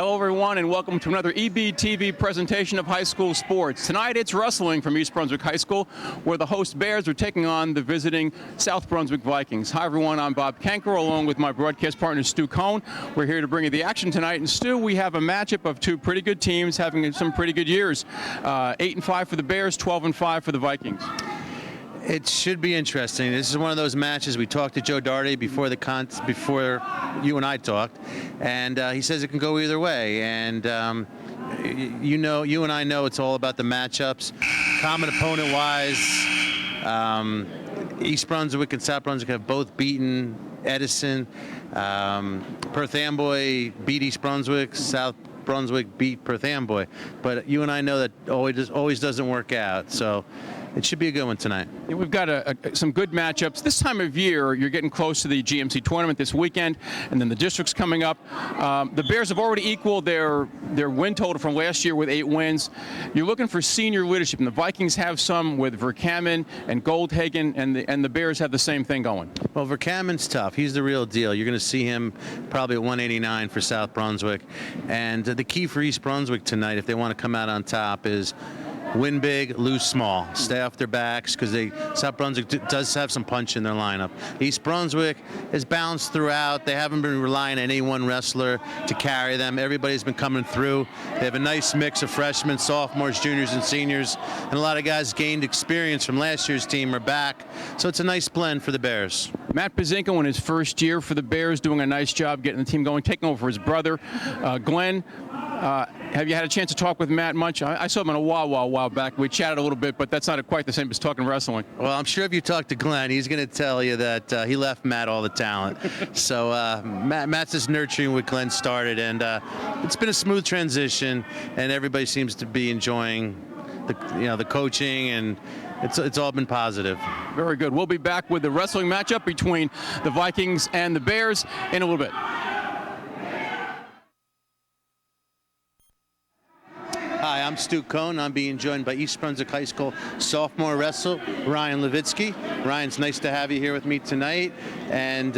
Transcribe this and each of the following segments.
Hello, everyone, and welcome to another EBTV presentation of high school sports. Tonight, it's wrestling from East Brunswick High School, where the host Bears are taking on the visiting South Brunswick Vikings. Hi, everyone. I'm Bob Cancro, along with my broadcast partner, Stu Kohn. We're here to bring you the action tonight. And, Stu, we have a matchup of two pretty good teams having some pretty good years. 8-5 for the Bears, 12-5 for the Vikings. It should be interesting. This is one of those matches. We talked to Joe Daugherty before you and I talked, and he says it can go either way. And you and I know it's all about the matchups. Common opponent-wise, East Brunswick and South Brunswick have both beaten Edison. Perth Amboy beat East Brunswick. South Brunswick beat Perth Amboy. But you and I know that always doesn't work out. So it should be a good one tonight. Yeah, we've got some good matchups. This time of year, you're getting close to the GMC tournament this weekend, and then the district's coming up. The Bears have already equaled their win total from last year with 8 wins. You're looking for senior leadership, and the Vikings have some with Verkaman and Goldhagen, and the Bears have the same thing going. Well, Verkamen's tough. He's the real deal. You're going to see him probably at 189 for South Brunswick. And the key for East Brunswick tonight, if they want to come out on top, is win big, lose small. Stay off their backs, because South Brunswick does have some punch in their lineup. East Brunswick is balanced throughout. They haven't been relying on any one wrestler to carry them. Everybody's been coming through. They have a nice mix of freshmen, sophomores, juniors, and seniors. And a lot of guys gained experience from last year's team are back. So it's a nice blend for the Bears. Matt Pazinko in his first year for the Bears, doing a nice job getting the team going, taking over for his brother. Glenn, have you had a chance to talk with Matt much? I saw him in a while back. We chatted a little bit, but that's not quite the same as talking wrestling. Well, I'm sure if you talk to Glenn, he's going to tell you that he left Matt all the talent. So Matt's just nurturing what Glenn started, and it's been a smooth transition, and everybody seems to be enjoying the coaching, and it's all been positive. Very good. We'll be back with the wrestling matchup between the Vikings and the Bears in a little bit. Hi, I'm Stu Kohn. I'm being joined by East Brunswick High School sophomore wrestler Ryan Levitsky. Ryan's nice to have you here with me tonight. And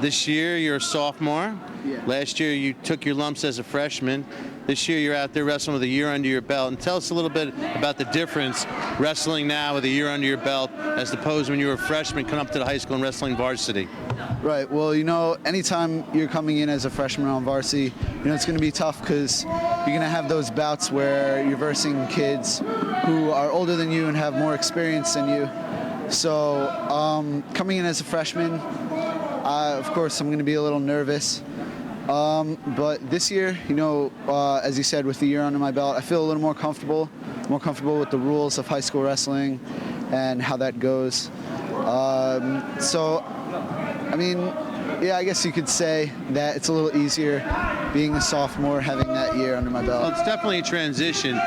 this year you're a sophomore. Yeah. Last year you took your lumps as a freshman. This year you're out there wrestling with a year under your belt. And tell us a little bit about the difference wrestling now with a year under your belt as opposed when you were a freshman coming up to the high school and wrestling varsity. Right. Well, anytime you're coming in as a freshman on varsity, it's going to be tough, because you're going to have those bouts where you're versing kids who are older than you and have more experience than you. So coming in as a freshman, of course, I'm going to be a little nervous. But this year, as you said, with the year under my belt, I feel a little more comfortable with the rules of high school wrestling and how that goes. I guess you could say that it's a little easier being a sophomore, having that year under my belt. Well, it's definitely a transition.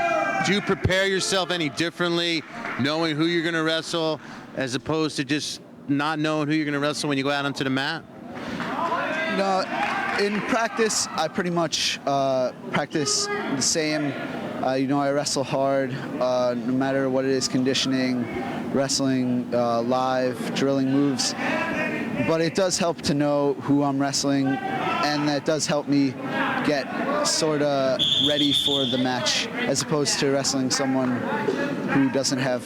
Do you prepare yourself any differently, knowing who you're going to wrestle, as opposed to just not knowing who you're going to wrestle when you go out onto the mat? No, in practice, I pretty much practice the same. I wrestle hard, no matter what it is, conditioning, wrestling, live, drilling moves. But it does help to know who I'm wrestling, and that does help me get sort of ready for the match, as opposed to wrestling someone who doesn't have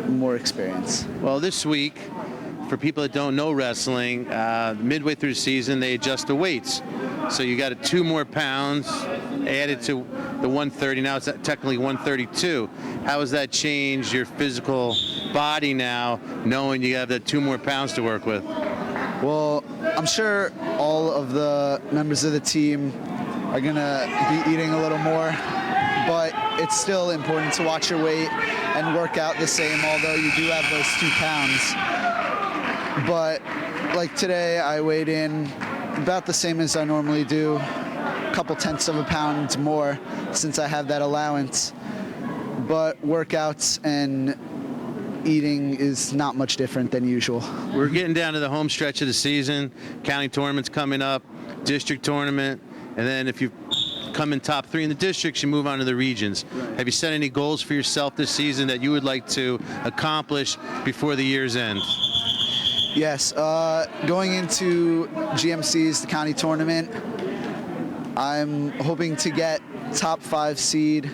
more experience. Well, this week, for people that don't know wrestling, midway through the season, they adjust the weights. So you got 2 more pounds added to the 130. Now it's technically 132. How has that changed your physical body now, knowing you have that 2 more pounds to work with? Well, I'm sure all of the members of the team are going to be eating a little more, but it's still important to watch your weight and work out the same, although you do have those 2 pounds. But like today, I weighed in about the same as I normally do, a couple tenths of a pound more since I have that allowance. But workouts and eating is not much different than usual. We're getting down to the home stretch of the season. County tournament's coming up, district tournament, and then if you come in top 3 in the districts, you move on to the regions. Right. Have you set any goals for yourself this season that you would like to accomplish before the year's end? Yes, going into GMC's, the county tournament, I'm hoping to get top 5 seed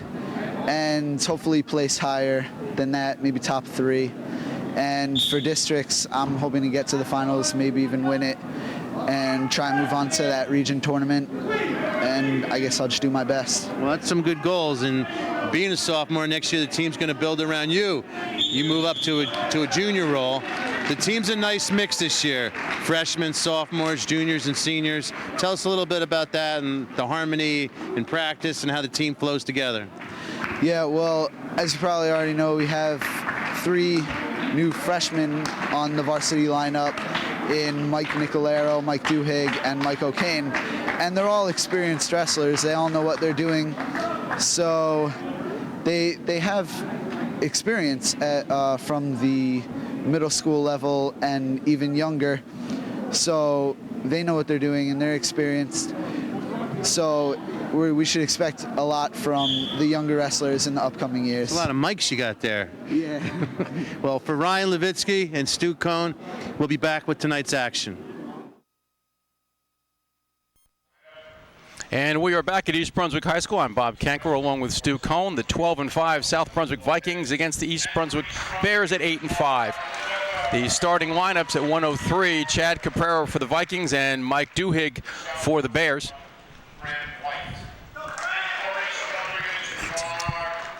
and hopefully place higher than that, maybe top 3. And for districts, I'm hoping to get to the finals, maybe even win it, and try and move on to that region tournament. And I guess I'll just do my best. Well, that's some good goals. And being a sophomore, next year the team's going to build around you. You move up to a junior role. The team's a nice mix this year. Freshmen, sophomores, juniors, and seniors. Tell us a little bit about that and the harmony in practice and how the team flows together. Yeah, well, as you probably already know, we have 3 new freshmen on the varsity lineup in Mike Nicolero, Mike Duhigg, and Mike O'Kane. And they're all experienced wrestlers. They all know what they're doing. So they have experience from the middle school level and even younger. So they know what they're doing and they're experienced. So we should expect a lot from the younger wrestlers in the upcoming years. There's a lot of mics you got there. Yeah. Well, for Ryan Levitsky and Stu Kohn, we'll be back with tonight's action. And we are back at East Brunswick High School. I'm Bob Cancro along with Stu Kohn. The 12-5 South Brunswick Vikings against the East Brunswick Bears at 8-5. The starting lineups at 103, Chad Caprero for the Vikings and Mike Duhigg for the Bears.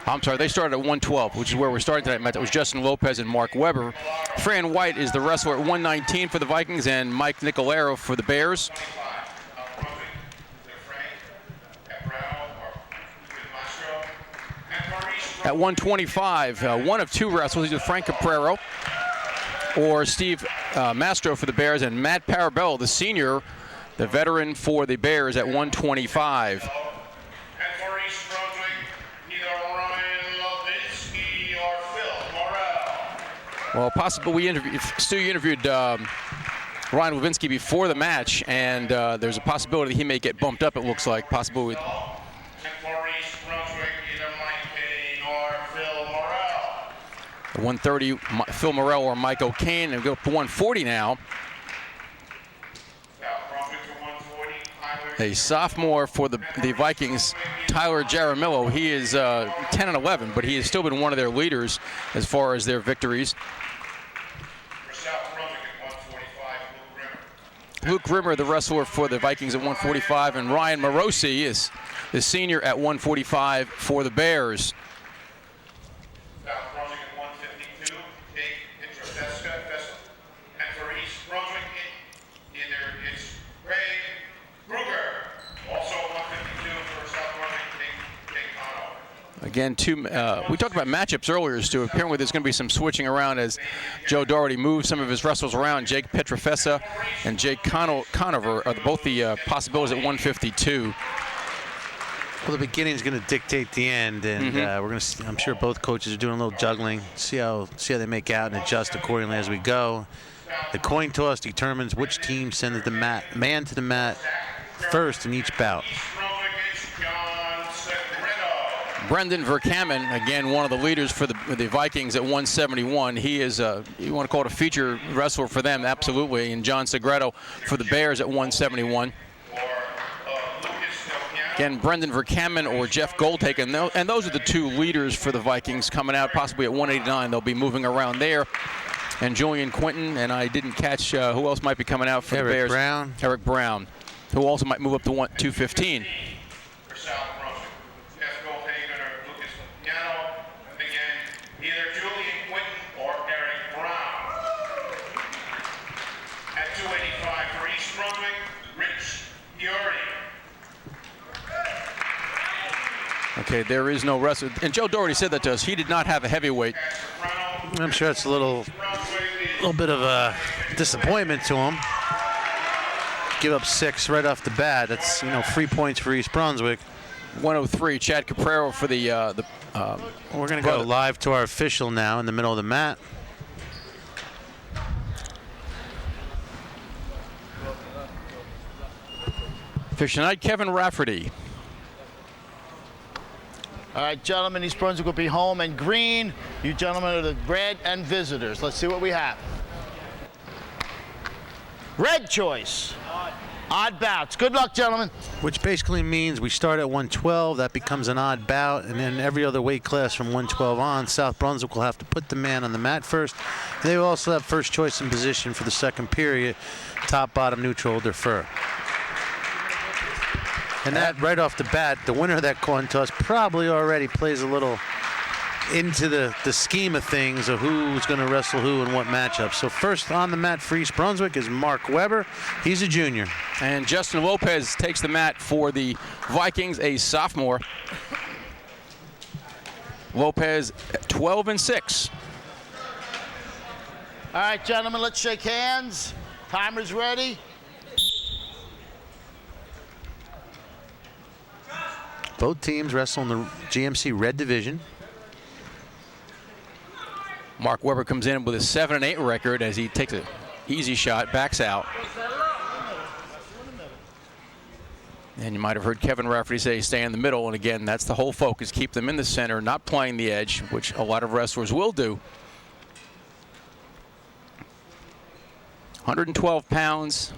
I'm sorry, they started at 112, which is where we're starting tonight. That was Justin Lopez and Mark Weber. Fran White is the wrestler at 119 for the Vikings and Mike Nicolero for the Bears. At 125, one of 2 wrestlers, either Frank Caprero or Steve Mastro for the Bears, and Matt Parabello, the senior, the veteran for the Bears at 125. Well, possibly Stu, you interviewed Ryan Levinsky before the match, and there's a possibility he may get bumped up, it looks like. Possibly. 130, Phil Morrell or Mike O'Kane, and go up to 140 now. A sophomore for the Vikings, Tyler Jaramillo. He is 10-11, but he has still been one of their leaders as far as their victories. Luke Rimmer, the wrestler for the Vikings at 145, and Ryan Morosi is the senior at 145 for the Bears. Again, we talked about matchups earlier, Stu. Apparently there's going to be some switching around as Joe Doherty moves some of his wrestlers around. Jake Petrofessa and Jake Conover are both the possibilities at 152. Well, the beginning is going to dictate the end, and we're going to. I'm sure both coaches are doing a little juggling. See how they make out and adjust accordingly as we go. The coin toss determines which team sends the man to the mat first in each bout. Brendan Verkamen, again, one of the leaders for the Vikings at 171. He is, you want to call it a feature wrestler for them, absolutely. And John Segreto for the Bears at 171. Again, Brendan Verkamen or Jeff Goldhagen, and those are the 2 leaders for the Vikings coming out possibly at 189. They'll be moving around there. And Julian Quinton, and I didn't catch who else might be coming out for the Bears. Eric Brown, who also might move up to 215. Okay, there is no wrestler. And Joe Doherty said that to us. He did not have a heavyweight. I'm sure it's a little bit of a disappointment to him. Give up 6 right off the bat. That's 3 points for East Brunswick. 103, Chad Caprero for the. We're going to go live to our official now in the middle of the mat. Fish tonight, Kevin Rafferty. All right, gentlemen, East Brunswick will be home and green. You gentlemen are the red and visitors. Let's see what we have. Red choice. Odd bouts. Good luck, gentlemen. Which basically means we start at 112, that becomes an odd bout, and then every other weight class from 112 on, South Brunswick will have to put the man on the mat first. They will also have first choice in position for the second period, top, bottom, neutral, defer. And that right off the bat, the winner of that coin toss probably already plays a little into the scheme of things of who's going to wrestle who and what matchup. So first on the mat for East Brunswick is Mark Weber. He's a junior. And Justin Lopez takes the mat for the Vikings, a sophomore. Lopez 12-6. All right, gentlemen, let's shake hands. Timer's ready. Both teams wrestle in the GMC Red Division. Mark Weber comes in with a 7-8 record as he takes an easy shot, backs out. And you might have heard Kevin Rafferty say stay in the middle, and again, that's the whole focus, keep them in the center, not playing the edge, which a lot of wrestlers will do. 112 pounds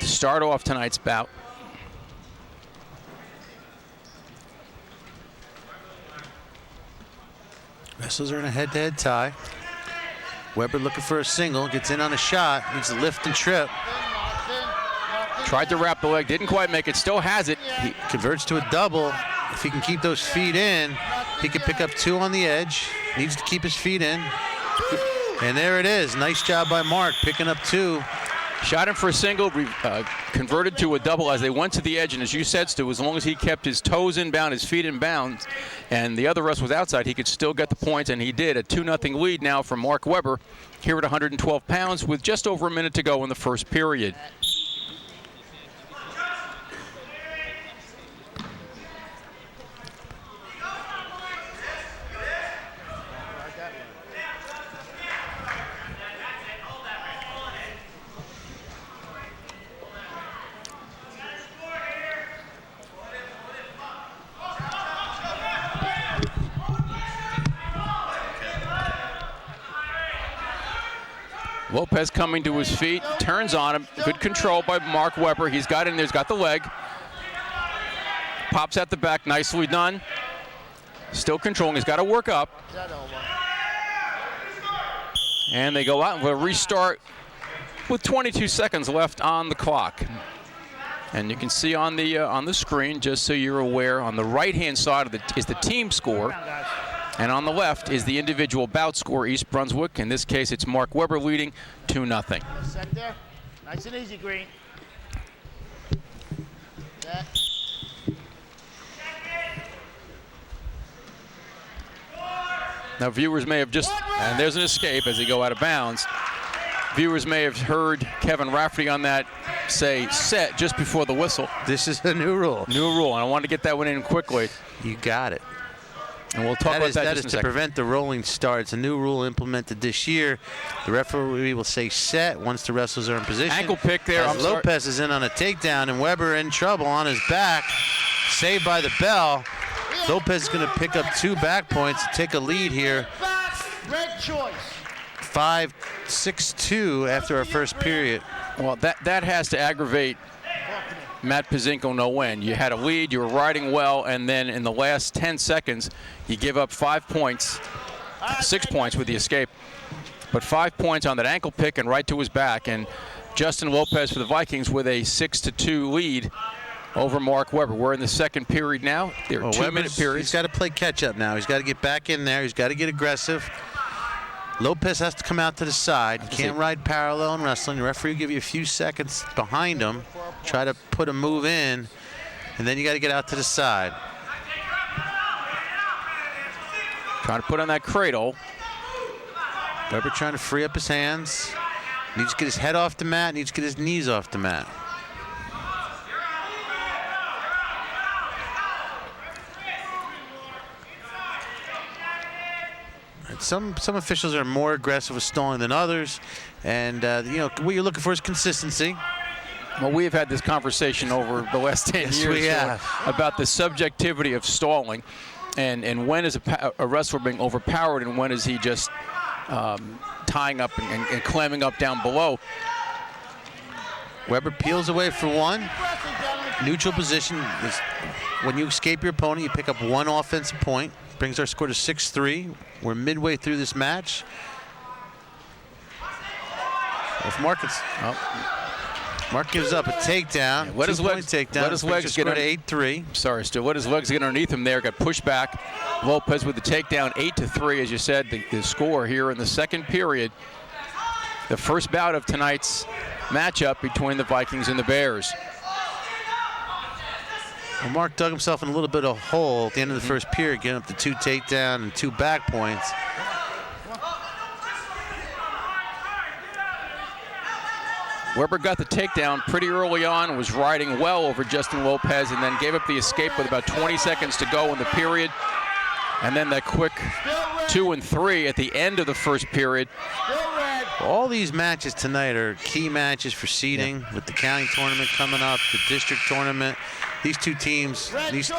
to start off tonight's bout. Wrestlers are in a head-to-head tie. Weber looking for a single, gets in on a shot, needs to lift and trip. Tried to wrap the leg, didn't quite make it, still has it. He converts to a double. If he can keep those feet in, he can pick up 2 on the edge. Needs to keep his feet in. And there it is. Nice job by Mark, picking up 2. Shot him for a single, converted to a double as they went to the edge, and as you said, Stu, as long as he kept his toes inbound, his feet inbound, and the other wrestler was outside, he could still get the points, and he did. A 2-0 lead now for Mark Weber here at 112 pounds with just over a minute to go in the first period. Lopez coming to his feet, turns on him. Good control by Mark Weber. He's got in there, he's got the leg. Pops at the back, nicely done. Still controlling, he's got to work up. And they go out for a restart with 22 seconds left on the clock. And you can see on the screen, just so you're aware, on the right-hand side of is the team score. And on the left is the individual bout score, East Brunswick. In this case, it's Mark Weber leading 2-0. Set there. Nice and easy, Green. Set. Now, viewers may have just, and there's an escape as they go out of bounds. Viewers may have heard Kevin Rafferty on that say set just before the whistle. This is a new rule. New rule, and I wanted to get that one in quickly. You got it. And we'll talk about that That just is in a to second. prevent the rolling start. It's a new rule implemented this year. The referee will say set once the wrestlers are in position. Ankle pick there. As Lopez is in on a takedown, and Weber in trouble on his back. Saved by the bell. Lopez is going to pick up 2 back points to take a lead here. Red choice. 5-6-2 after our first period. Well, that has to aggravate Matt Pazinko no end. You had a lead, you were riding well, and then in the last 10 seconds, you give up 5 points, 6 points with the escape, but 5 points on that ankle pick and right to his back. And Justin Lopez for the Vikings with a 6-2 lead over Mark Weber. We're in the second period now. There are 2-minute periods. He's got to play catch up now. He's got to get back in there. He's got to get aggressive. Lopez has to come out to the side. You can't ride parallel in wrestling. The referee will give you a few seconds behind him. Try to put a move in, and then you got to get out to the side. Trying to put on that cradle. Weber trying to free up his hands. Needs to get his head off the mat. Needs to get his knees off the mat. Some officials are more aggressive with stalling than others, and you know what you're looking for is consistency. Well, we have had this conversation over the last 10 years we have. About the subjectivity of stalling, and when is a wrestler being overpowered, and when is he just tying up and clamming up down below. Weber peels away for one. Neutral position is when you escape your opponent, you pick up one offensive point. Brings our score to 6-3. We're midway through this match. If Mark gives up a takedown, Let his legs takedown. Let his legs get to 8-3. Sorry, Stu. Let his legs get underneath him there. Got pushed back. Lopez with the takedown, 8-3, as you said. The score here in the second period. The first bout of tonight's matchup between the Vikings and the Bears. Well, Mark dug himself in a little bit of a hole at the end of the first period, getting up to 2 takedown and 2 back points. Weber got the takedown pretty early on, was riding well over Justin Lopez, and then gave up the escape with about 20 seconds to go in the period. And then that quick 2 and 3 at the end of the first period. All these matches tonight are key matches for seeding, with the county tournament coming up, the district tournament. These two teams, these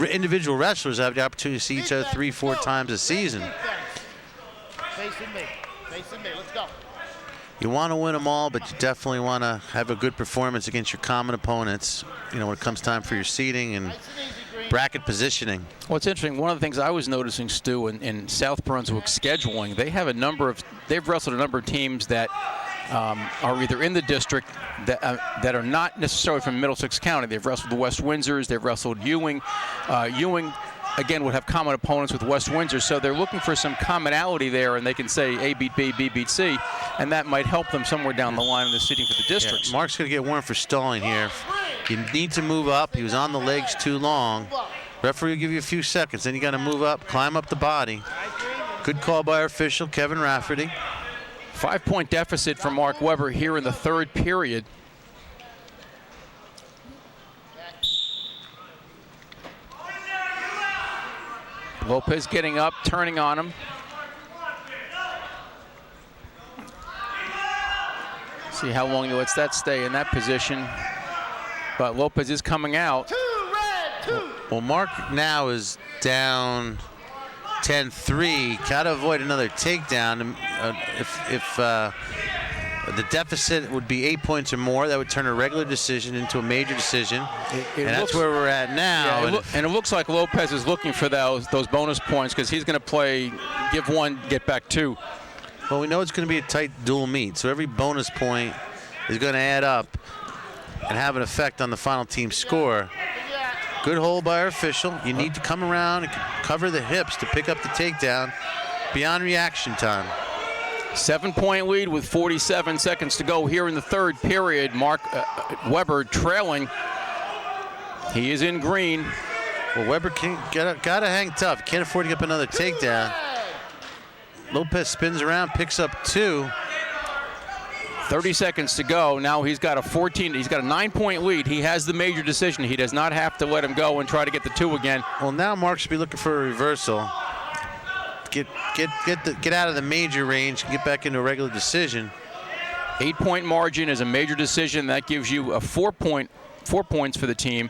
individual wrestlers have the opportunity to see each other 3-4 times a season. Facing me. Let's go. You want to win them all, but you definitely want to have a good performance against your common opponents, you know, when it comes time for your seeding and bracket positioning. Well, it's interesting. One of the things I was noticing, Stu, in South Brunswick scheduling, they've wrestled a number of teams that are either in the district that are not necessarily from Middlesex County. They've wrestled the West Windsors, they've wrestled Ewing. Ewing, again, would have common opponents with West Windsor, so they're looking for some commonality there, and they can say A beat B, B beat C, and that might help them somewhere down the line in the seeding for the districts. Yeah, Mark's going to get warned for stalling here. You need to move up. He was on the legs too long. Referee will give you a few seconds, then you got to move up, climb up the body. Good call by our official, Kevin Rafferty. 5-point deficit for Mark Weber here in the third period. Lopez getting up, turning on him. See how long he lets that stay in that position. But Lopez is coming out. Well, Mark now is down 10-3. Got to avoid another takedown. If the deficit would be 8 points or more, that would turn a regular decision into a major decision. And that's where we're at now. Yeah, and it looks like Lopez is looking for those bonus points, because he's going to play, give one, get back 2. Well, we know it's going to be a tight dual meet, so every bonus point is going to add up and have an effect on the final team score. Good hold by our official. You need to come around and cover the hips to pick up the takedown beyond reaction time. 7-point lead with 47 seconds to go here in the third period. Mark Weber trailing. He is in green. Well, Weber gotta hang tough. Can't afford to get up another takedown. Lopez spins around, picks up 2. 30 seconds to go. Now he's got a 9-point lead. He has the major decision. He does not have to let him go and try to get the 2 again. Well, now Mark should be looking for a reversal. Get out of the major range and get back into a regular decision. 8-point margin is a major decision. That gives you a 4 points for the team,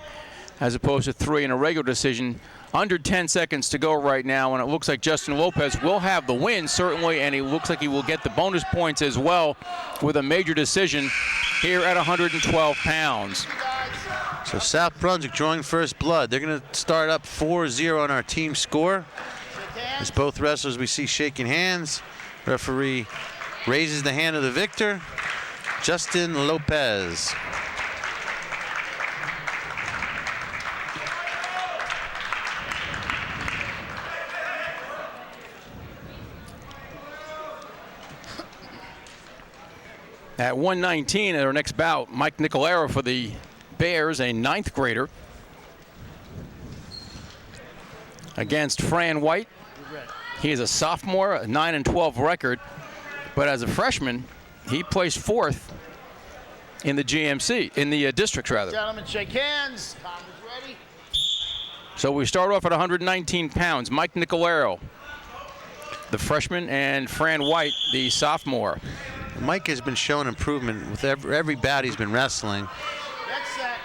as opposed to 3 in a regular decision. Under 10 seconds to go right now, and it looks like Justin Lopez will have the win, certainly, and he looks like he will get the bonus points as well with a major decision here at 112 pounds. So South Brunswick drawing first blood. They're going to start up 4-0 on our team score. As both wrestlers we see shaking hands. Referee raises the hand of the victor, Justin Lopez. At 119 at our next bout, Mike Nicolero for the Bears, a 9th grader, against Fran White. He is a sophomore, a 9-12 record, but as a freshman, he placed 4th in the GMC, in the districts rather. Gentlemen, shake hands. Time is ready. So we start off at 119 pounds. Mike Nicolero, the freshman, and Fran White, the sophomore. Mike has been showing improvement with every bout he's been wrestling. Next set.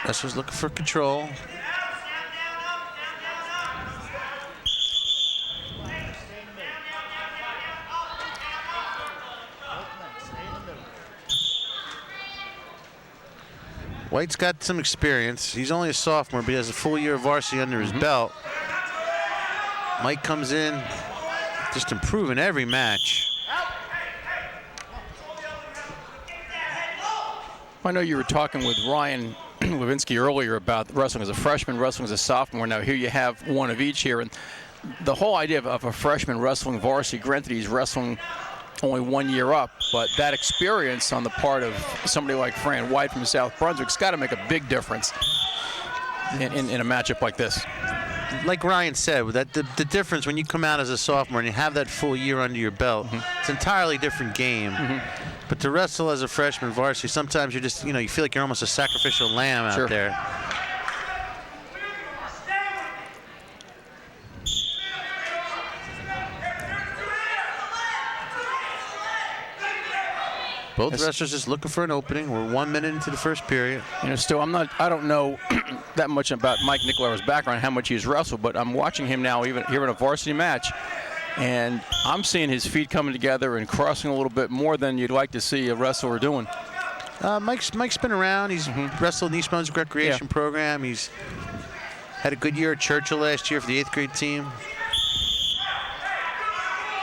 Wrestler's looking for control. White's got some experience. He's only a sophomore, but he has a full year of varsity under his belt. Mike comes in, just improving every match. I know you were talking with Ryan Levinsky earlier about wrestling as a freshman, wrestling as a sophomore. Now here you have one of each here, and the whole idea of a freshman wrestling varsity, granted he's wrestling only 1 year up, but that experience on the part of somebody like Fran White from South Brunswick's got to make a big difference in a matchup like this. Like Ryan said, that the difference when you come out as a sophomore and you have that full year under your belt, it's an entirely different game. But to wrestle as a freshman varsity, sometimes you're just, you feel like you're almost a sacrificial lamb out there. Both wrestlers just looking for an opening. We're 1 minute into the first period. Still, I don't know that much about Mike Nicolara's background, how much he's wrestled, but I'm watching him now, even here in a varsity match, and I'm seeing his feet coming together and crossing a little bit more than you'd like to see a wrestler doing. Mike's been around. He's wrestled in the East Brunswick Recreation Program. He's had a good year at Churchill last year for the 8th grade team.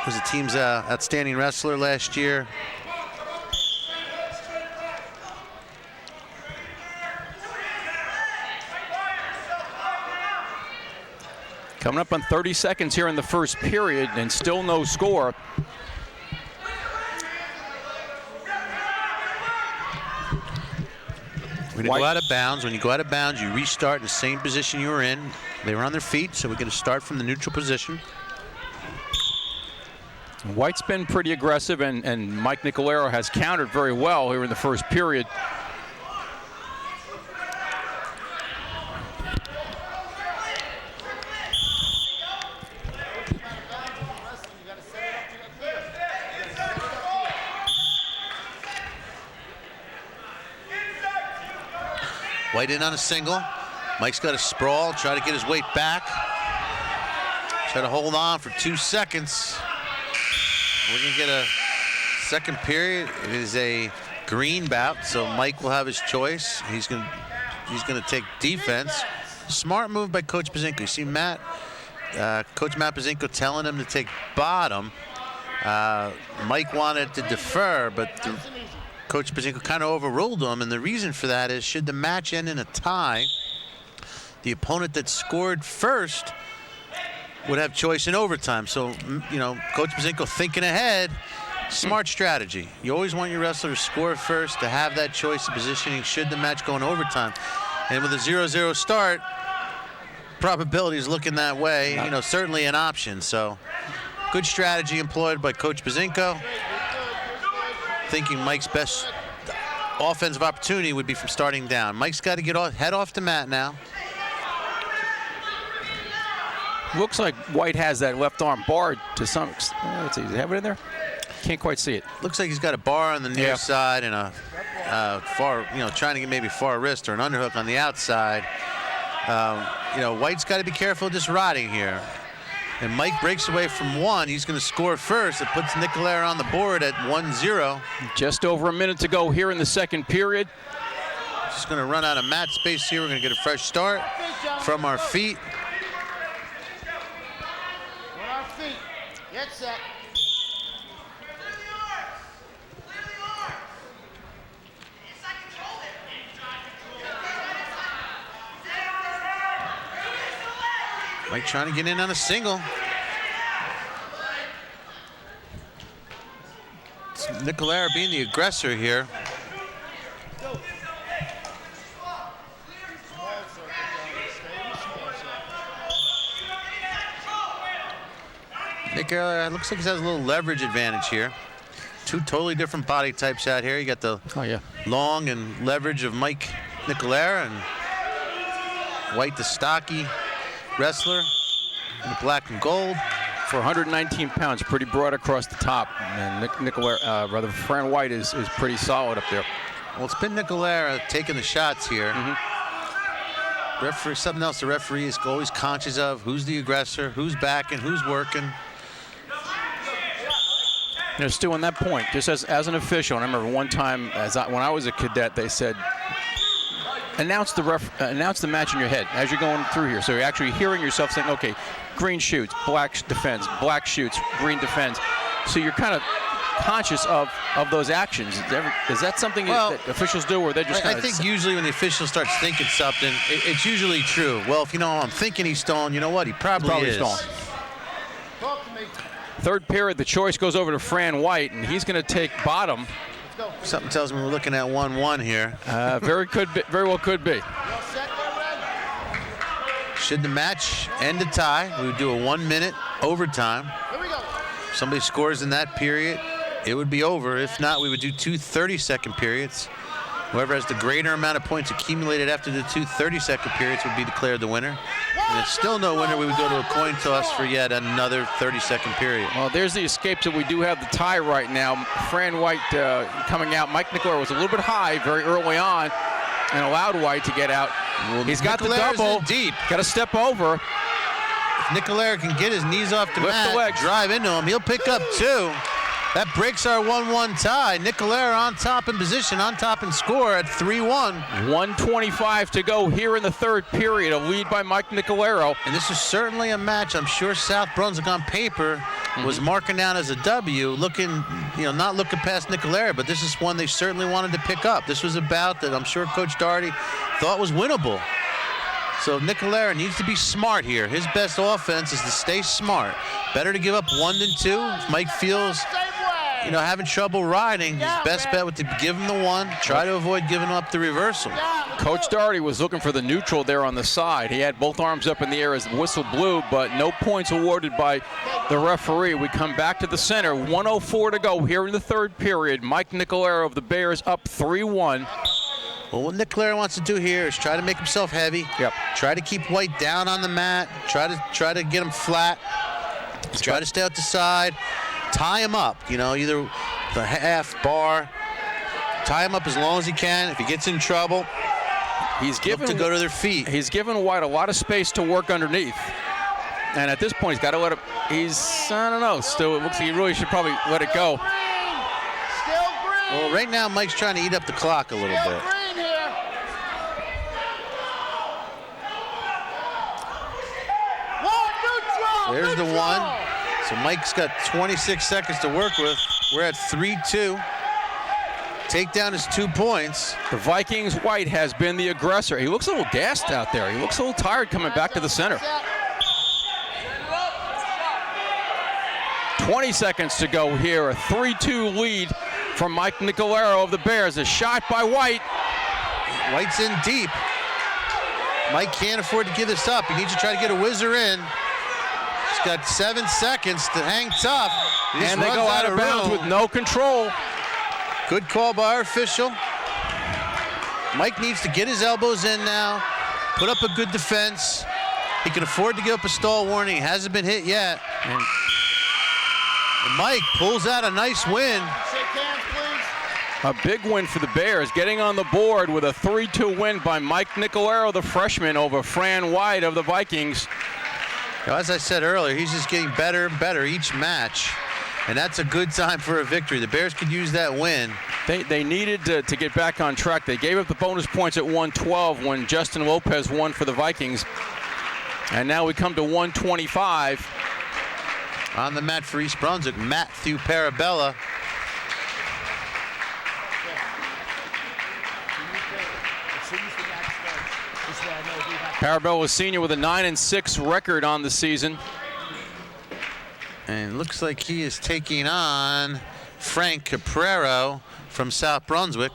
Was the team's outstanding wrestler last year. Coming up on 30 seconds here in the first period, and still no score. We're going to go out of bounds. When you go out of bounds, you restart in the same position you were in. They were on their feet, so we're going to start from the neutral position. White's been pretty aggressive, and Mike Nicolaro has countered very well here in the first period. White in on a single. Mike's got a sprawl, try to get his weight back. Try to hold on for 2 seconds. We're gonna get a second period. It is a green bout, so Mike will have his choice. He's gonna take defense. Smart move by Coach Pazinko. You see Coach Matt Pazinko telling him to take bottom. Mike wanted to defer, but Coach Pazinko kind of overruled him, and the reason for that is should the match end in a tie, the opponent that scored first would have choice in overtime. So, Coach Pazinko thinking ahead, smart strategy. You always want your wrestler to score first, to have that choice of positioning should the match go in overtime. And with a 0-0 start, probability is looking that way, certainly an option. So, good strategy employed by Coach Pazinko. Thinking Mike's best offensive opportunity would be from starting down. Mike's got to head off the mat now. Looks like White has that left arm barred to some extent. Let's see, does he have it in there? Can't quite see it. Looks like he's got a bar on the near side and a far, trying to get maybe far wrist or an underhook on the outside. White's got to be careful just riding here. And Mike breaks away from one. He's going to score first. It puts Nicolaro on the board at 1-0. Just over a minute to go here in the second period. Just going to run out of mat space here. We're going to get a fresh start from our feet. On our feet. Get set. Mike trying to get in on a single. It's Nicolaro being the aggressor here. Nicolaro looks like he has a little leverage advantage here. Two totally different body types out here. You got the long and leverage of Mike Nicolaro, and White the stocky wrestler in the black and gold. For 119 pounds, pretty broad across the top. And Fran White is pretty solid up there. Well, it's been Nicolaro taking the shots here. Referee, something else the referee is always conscious of: who's the aggressor, who's backing, who's working. Stu, on that point, just as an official, and I remember one time when I was a cadet, they said announce the match in your head as you're going through here. So you're actually hearing yourself saying, okay, green shoots, black defends, black shoots, green defends. So you're kind of conscious of those actions. Is that something that officials do, or they just kind I think usually when the official starts thinking something, it's usually true. Well, if I'm thinking he's stolen, you know what? He probably is. Stolen. Third period, the choice goes over to Fran White, and he's going to take bottom. Something tells me we're looking at 1-1 here. Very well could be. Should the match end a tie, we would do a 1-minute overtime. If somebody scores in that period, it would be over. If not, we would do 2 30-second periods. Whoever has the greater amount of points accumulated after the 2 30-second periods would be declared the winner. And if still no winner, we would go to a coin toss for yet another 30-second period. Well, there's the escape, so we do have the tie right now. Fran White coming out. Mike Nicolera was a little bit high very early on and allowed White to get out. Well, he's got Nicolera's the double. in deep. Got to step over. If Nicolera can get his knees off the Lift mat, the legs. drive into him, he'll pick up 2. That breaks our 1-1 tie. Nicolera on top in position, on top in score at 3-1. 1:25 to go here in the third period. A lead by Mike Nicolera. And this is certainly a match I'm sure South Brunswick on paper was marking down as a W, looking, not looking past Nicolera, but this is one they certainly wanted to pick up. This was a bout that I'm sure Coach Doherty thought was winnable. So Nicolera needs to be smart here. His best offense is to stay smart. Better to give up 1 than 2. If Mike feels having trouble riding, his best bet would to give him the 1, try to avoid giving up the reversal. Coach Doherty was looking for the neutral there on the side. He had both arms up in the air as the whistle blew, but no points awarded by the referee. We come back to the center. 1:04 to go here in the third period. Mike Nicolera of the Bears up 3-1. Well, what Nicolera wants to do here is try to make himself heavy. Yep. Try to keep White down on the mat. Try to get him flat. Try to stay out the side. Tie him up, either the half bar. Tie him up as long as he can. If he gets in trouble, he's given to go to their feet. He's given White a lot of space to work underneath. And at this point, he's got to let it. I don't know. Still, it looks like he really should probably let it go. Well, right now, Mike's trying to eat up the clock a little bit. There's the 1. So Mike's got 26 seconds to work with. We're at 3-2. Takedown is 2 points. The Vikings, White has been the aggressor. He looks a little gassed out there. He looks a little tired coming back to the center. 20 seconds to go here. A 3-2 lead from Mike Nicolera of the Bears. A shot by White. White's in deep. Mike can't afford to give this up. He needs to try to get a whizzer in. He's got 7 seconds to hang tough. And they go out of bounds with no control. Good call by our official. Mike needs to get his elbows in now, put up a good defense. He can afford to give up a stall warning. He hasn't been hit yet. And Mike pulls out a nice win. A big win for the Bears, getting on the board with a 3-2 win by Mike Nicolera, the freshman, over Fran White of the Vikings. As I said earlier, he's just getting better and better each match, and that's a good time for a victory. The Bears could use that win. They needed to get back on track. They gave up the bonus points at 112 when Justin Lopez won for the Vikings. And now we come to 125. On the mat for East Brunswick, Matthew Parabella. Parabella, senior, with a 9-6 record on the season. And looks like he is taking on Frank Caprero from South Brunswick.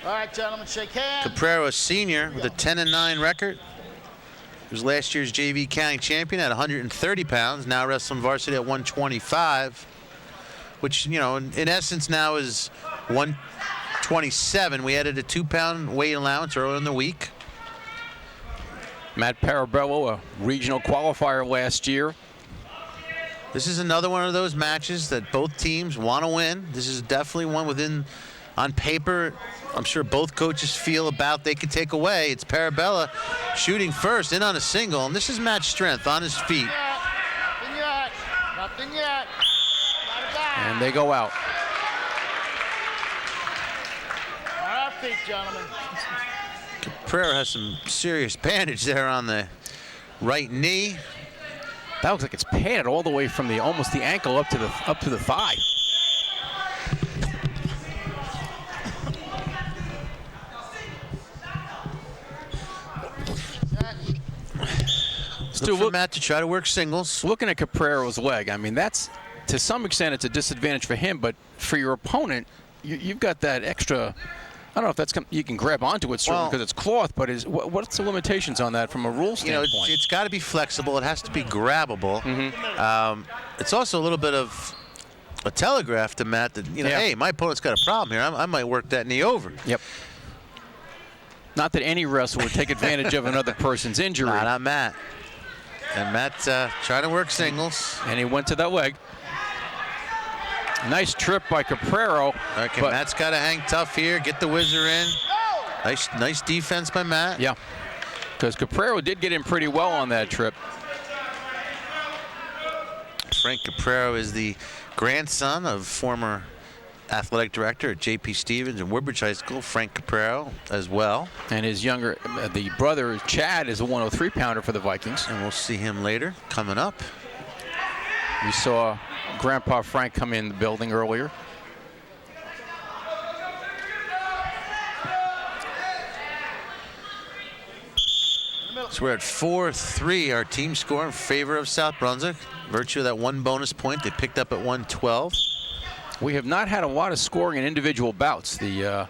All right, gentlemen, shake hands. Caprero, senior, with a 10-9 record. He was last year's JV county champion at 130 pounds, now wrestling varsity at 125, which, in essence now is 127. We added a 2-pound weight allowance earlier in the week. Matt Parabello, a regional qualifier last year. This is another one of those matches that both teams want to win. This is definitely one within, on paper, I'm sure both coaches feel about they could take away. It's Parabella shooting first, in on a single, and this is match strength on his feet. Nothing yet. Nothing yet. And they go out. All right, feet, gentlemen. Caprero has some serious bandage there on the right knee. That looks like it's padded all the way from the almost the ankle up to the thigh. Look for Matt to try to work singles. Looking at Caprero's leg, I mean, that's, to some extent, it's a disadvantage for him, but for your opponent, you've got that extra. I don't know if that's you can grab onto it certainly because it's cloth, but what's the limitations on that from a rule standpoint? You know, it's got to be flexible. It has to be grabbable. It's also a little bit of a telegraph to Matt that, you know, hey, my opponent's got a problem here. I might work that knee over. Yep. Not that any wrestler would take advantage of another person's injury. Not Matt. And Matt's trying to work singles. And he went to that leg. Nice trip by Caprero. Okay, Matt's got to hang tough here, get the whizzer in. Nice defense by Matt. Yeah, because Caprero did get in pretty well on that trip. Frank Caprero is the grandson of former athletic director at J.P. Stevens and Woodbridge High School, Frank Caprero, as well. And his younger, the brother, Chad, is a 103-pounder for the Vikings. And we'll see him later, coming up. We saw Grandpa Frank come in the building earlier. So we're at 4-3, our team score in favor of South Brunswick. Virtue of that one bonus point they picked up at 112. We have not had a lot of scoring in individual bouts. The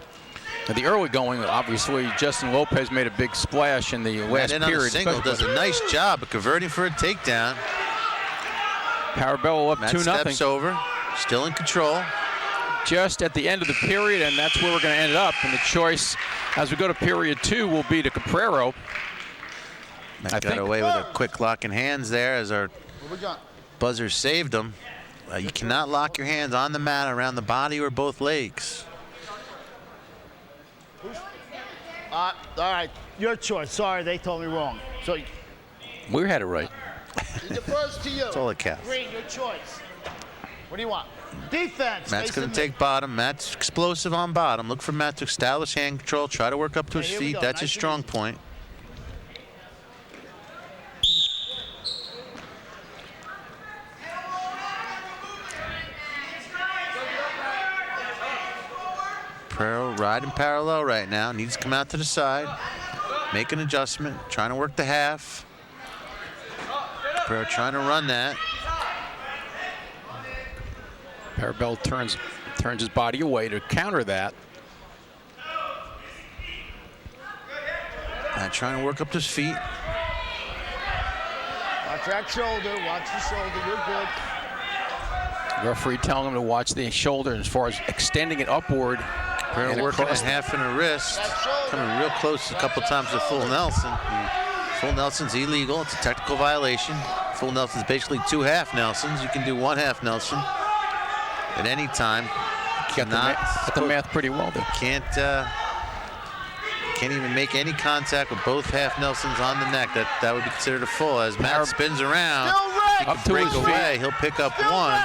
early going, obviously, Justin Lopez made a big splash in the last period. On the single, does a nice job of converting for a takedown. Parabello up 2-0. Steps over, still in control. Just at the end of the period, and that's where we're going to end it up. And the choice, as we go to period 2, will be to Caprero. Matt got away with a quick lock in hands there as our buzzer saved him. You cannot lock your hands on the mat around the body or both legs. All right, your choice. Sorry, they told me wrong. So we had it right. He defers to you. That's all it counts. Green, your choice. What do you want? Defense. Matt's going to take bottom. Matt's explosive on bottom. Look for Matt to establish hand control. Try to work up to his feet. That's his strong point. Caprero riding parallel right now. Needs to come out to the side. Make an adjustment. Trying to work the half. Caprero trying to run that. Parabello turns his body away to counter that. Matt trying to work up to his feet. Watch that shoulder. Watch the shoulder. You're good. Referee telling him to watch the shoulder as far as extending it upward. Caprero working a half and a wrist. Coming real close a couple times to full Nelson. Full Nelson's illegal. It's a technical violation. Full Nelson's basically 2 half Nelsons. You can do 1 half Nelson at any time. Got the math pretty well there. Can't even make any contact with both half Nelsons on the neck. That would be considered a full. As Matt spins around, he can break away. He'll pick up one.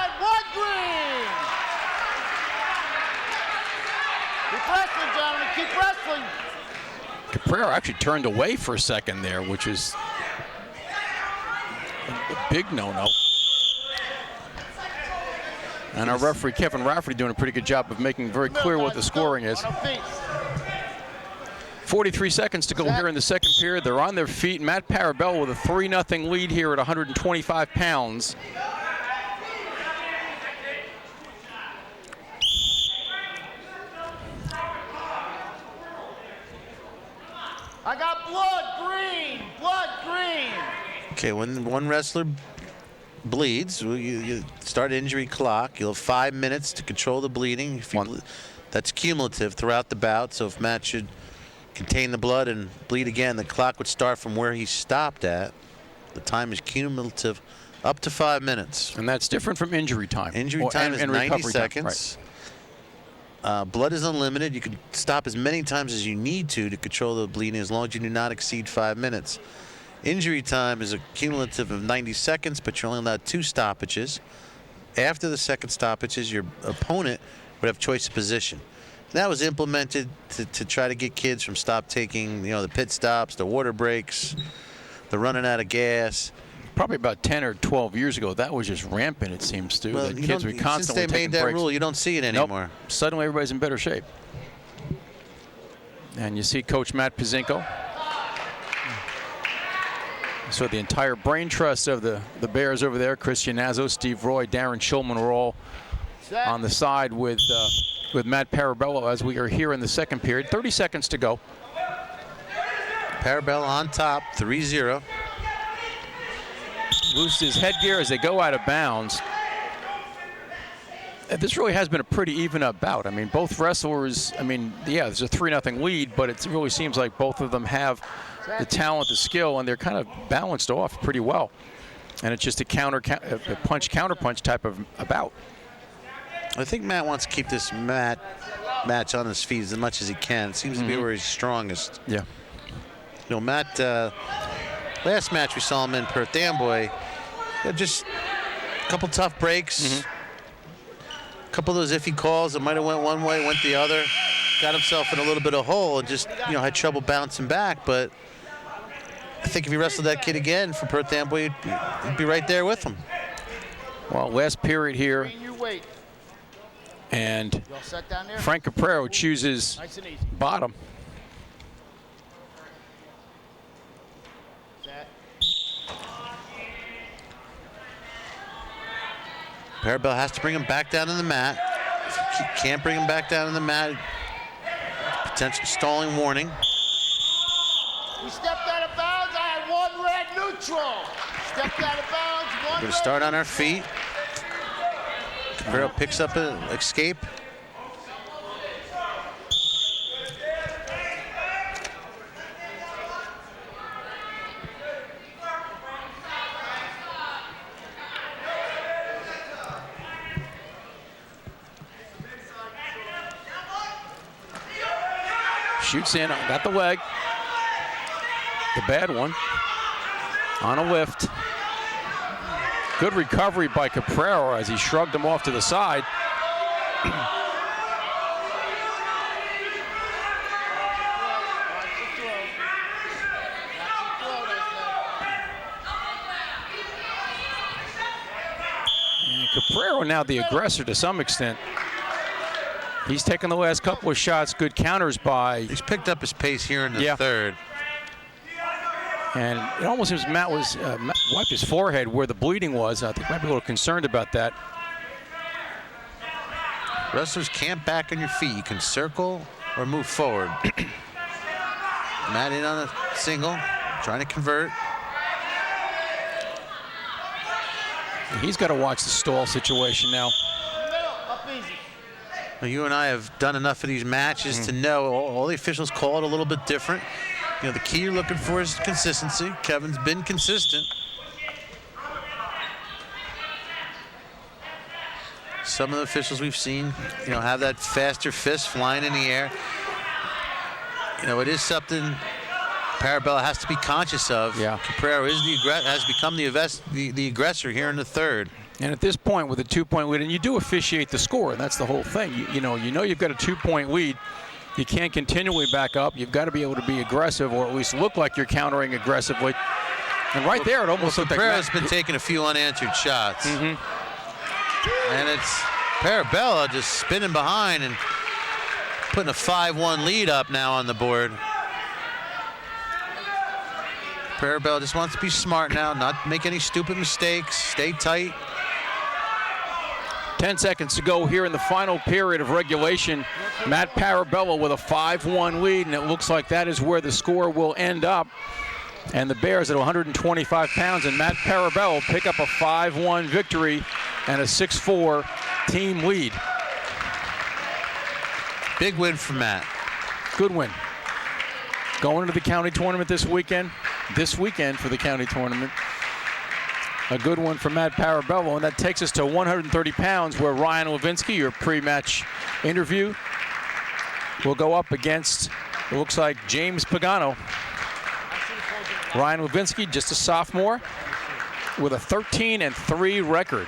Keep wrestling, gentlemen. Keep wrestling. Caprero actually turned away for a second there, which is a big no-no. And our referee, Kevin Rafferty, doing a pretty good job of making very clear what the scoring is. 43 seconds to go here in the second period. They're on their feet. Matt Parabello with a 3-0 lead here at 125 pounds. I got blood green. Blood green. Okay, when one wrestler bleeds, you start injury clock. You'll have 5 minutes to control the bleeding. That's cumulative throughout the bout. So if Matt should contain the blood and bleed again, the clock would start from where he stopped at. The time is cumulative up to 5 minutes. And that's different from injury time. Injury time is 90 seconds. Right. Blood is unlimited. You can stop as many times as you need to control the bleeding as long as you do not exceed 5 minutes. Injury time is a cumulative of 90 seconds, but you're only allowed 2 stoppages. After the second stoppages, your opponent would have choice of position. That was implemented to try to get kids from stop taking, the pit stops, the water breaks, the running out of gas. Probably about 10 or 12 years ago, that was just rampant, it seems to. Well, that kids were constantly since they taking made that breaks. rule, you don't see it anymore. Nope. Suddenly everybody's in better shape. And you see Coach Matt Pazinko. So the entire brain trust of the Bears over there, Chris Yanazzo, Steve Roy, Darren Schulman, were all on the side with Matt Parabello as we are here in the second period. 30 seconds to go. Parabello on top, 3-0. Loosed his headgear as they go out of bounds. This really has been a pretty even up bout. I mean, both wrestlers, there's a 3-0 lead, but it really seems like both of them have the talent, the skill, and they're kind of balanced off pretty well. And it's just a punch-counter-punch type of a bout. I think Matt wants to keep this match on his feet as much as he can. It seems to be where he's strongest. Yeah. Matt, last match we saw him in Perth Amboy, just a couple tough breaks, a couple of those iffy calls that might have went one way, went the other, got himself in a little bit of hole and just, had trouble bouncing back. But I think if he wrestled that kid again for Perth Amboy, he'd be right there with him. Well, last period here. And Frank Caprero chooses bottom. Parabello has to bring him back down to the mat. If he can't bring him back down to the mat, potential stalling warning. We stepped out of bounds. I had one red neutral. Stepped out of bounds. We're going to start on our feet. Caprero picks up an escape. Shoots in, got the leg. The bad one. On a lift. Good recovery by Caprero as he shrugged him off to the side. And Caprero now the aggressor to some extent. He's taken the last couple of shots, good counters by. He's picked up his pace here in the third. And it almost seems Matt was wiped his forehead where the bleeding was. I think he might be a little concerned about that. Wrestlers can't back on your feet. You can circle or move forward. Matt in on a single, trying to convert. He's got to watch the stall situation now. Well, you and I have done enough of these matches to know all the officials call it a little bit different. The key you're looking for is consistency. Kevin's been consistent. Some of the officials we've seen, have that faster fist flying in the air. It is something Parabello has to be conscious of. Yeah. Caprero has become the aggressor here in the third. And at this point with a 2-point lead, and you do officiate the score, and that's the whole thing. You know you've got a 2-point lead. You can't continually back up. You've got to be able to be aggressive, or at least look like you're countering aggressively. And right there, it almost looked like Caprero's been taking a few unanswered shots. And it's Parabello just spinning behind and putting a 5-1 lead up now on the board. Parabello just wants to be smart now, not make any stupid mistakes, stay tight. 10 seconds to go here in the final period of regulation. Matt Parabello with a 5-1 lead, and it looks like that is where the score will end up. And the Bears at 125 pounds, and Matt Parabello pick up a 5-1 victory and a 6-4 team lead. Big win for Matt. Good win. Going into the county tournament this weekend for the county tournament. A good one for Matt Parabello, and that takes us to 130 pounds, where Ryan Levinsky, your pre-match interview, will go up against, it looks like, James Pagano. Ryan Levinsky, just a sophomore, with a 13-3 record.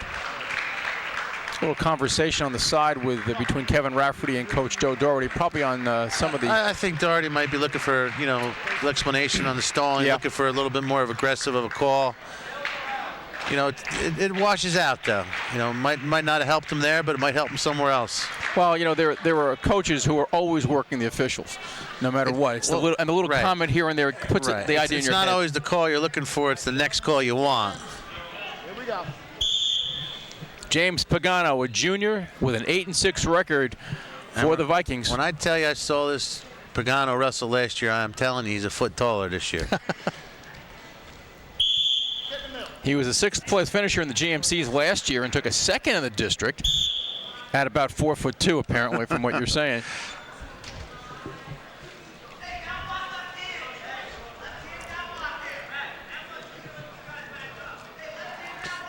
A little conversation on the side with between Kevin Rafferty and Coach Joe Doherty, probably on some of the. I think Doherty might be looking for, you know, explanation on the stalling, looking for a little bit more of aggressive of a call. You know, it washes out though. You know, might not have helped him there, but it might help him somewhere else. Well, you know, there are coaches who are always working the officials, no matter what. It's the little comment here and there puts the idea in your head. It's not always the call you're looking for; it's the next call you want. Here we go. James Pagano, a junior with an 8-6 record for the Vikings. When I tell you I saw this Pagano wrestle last year, I'm telling you he's a foot taller this year. He was a 6th-place finisher in the GMCs last year and took a 2nd in the district at about 4'2", apparently, from what you're saying.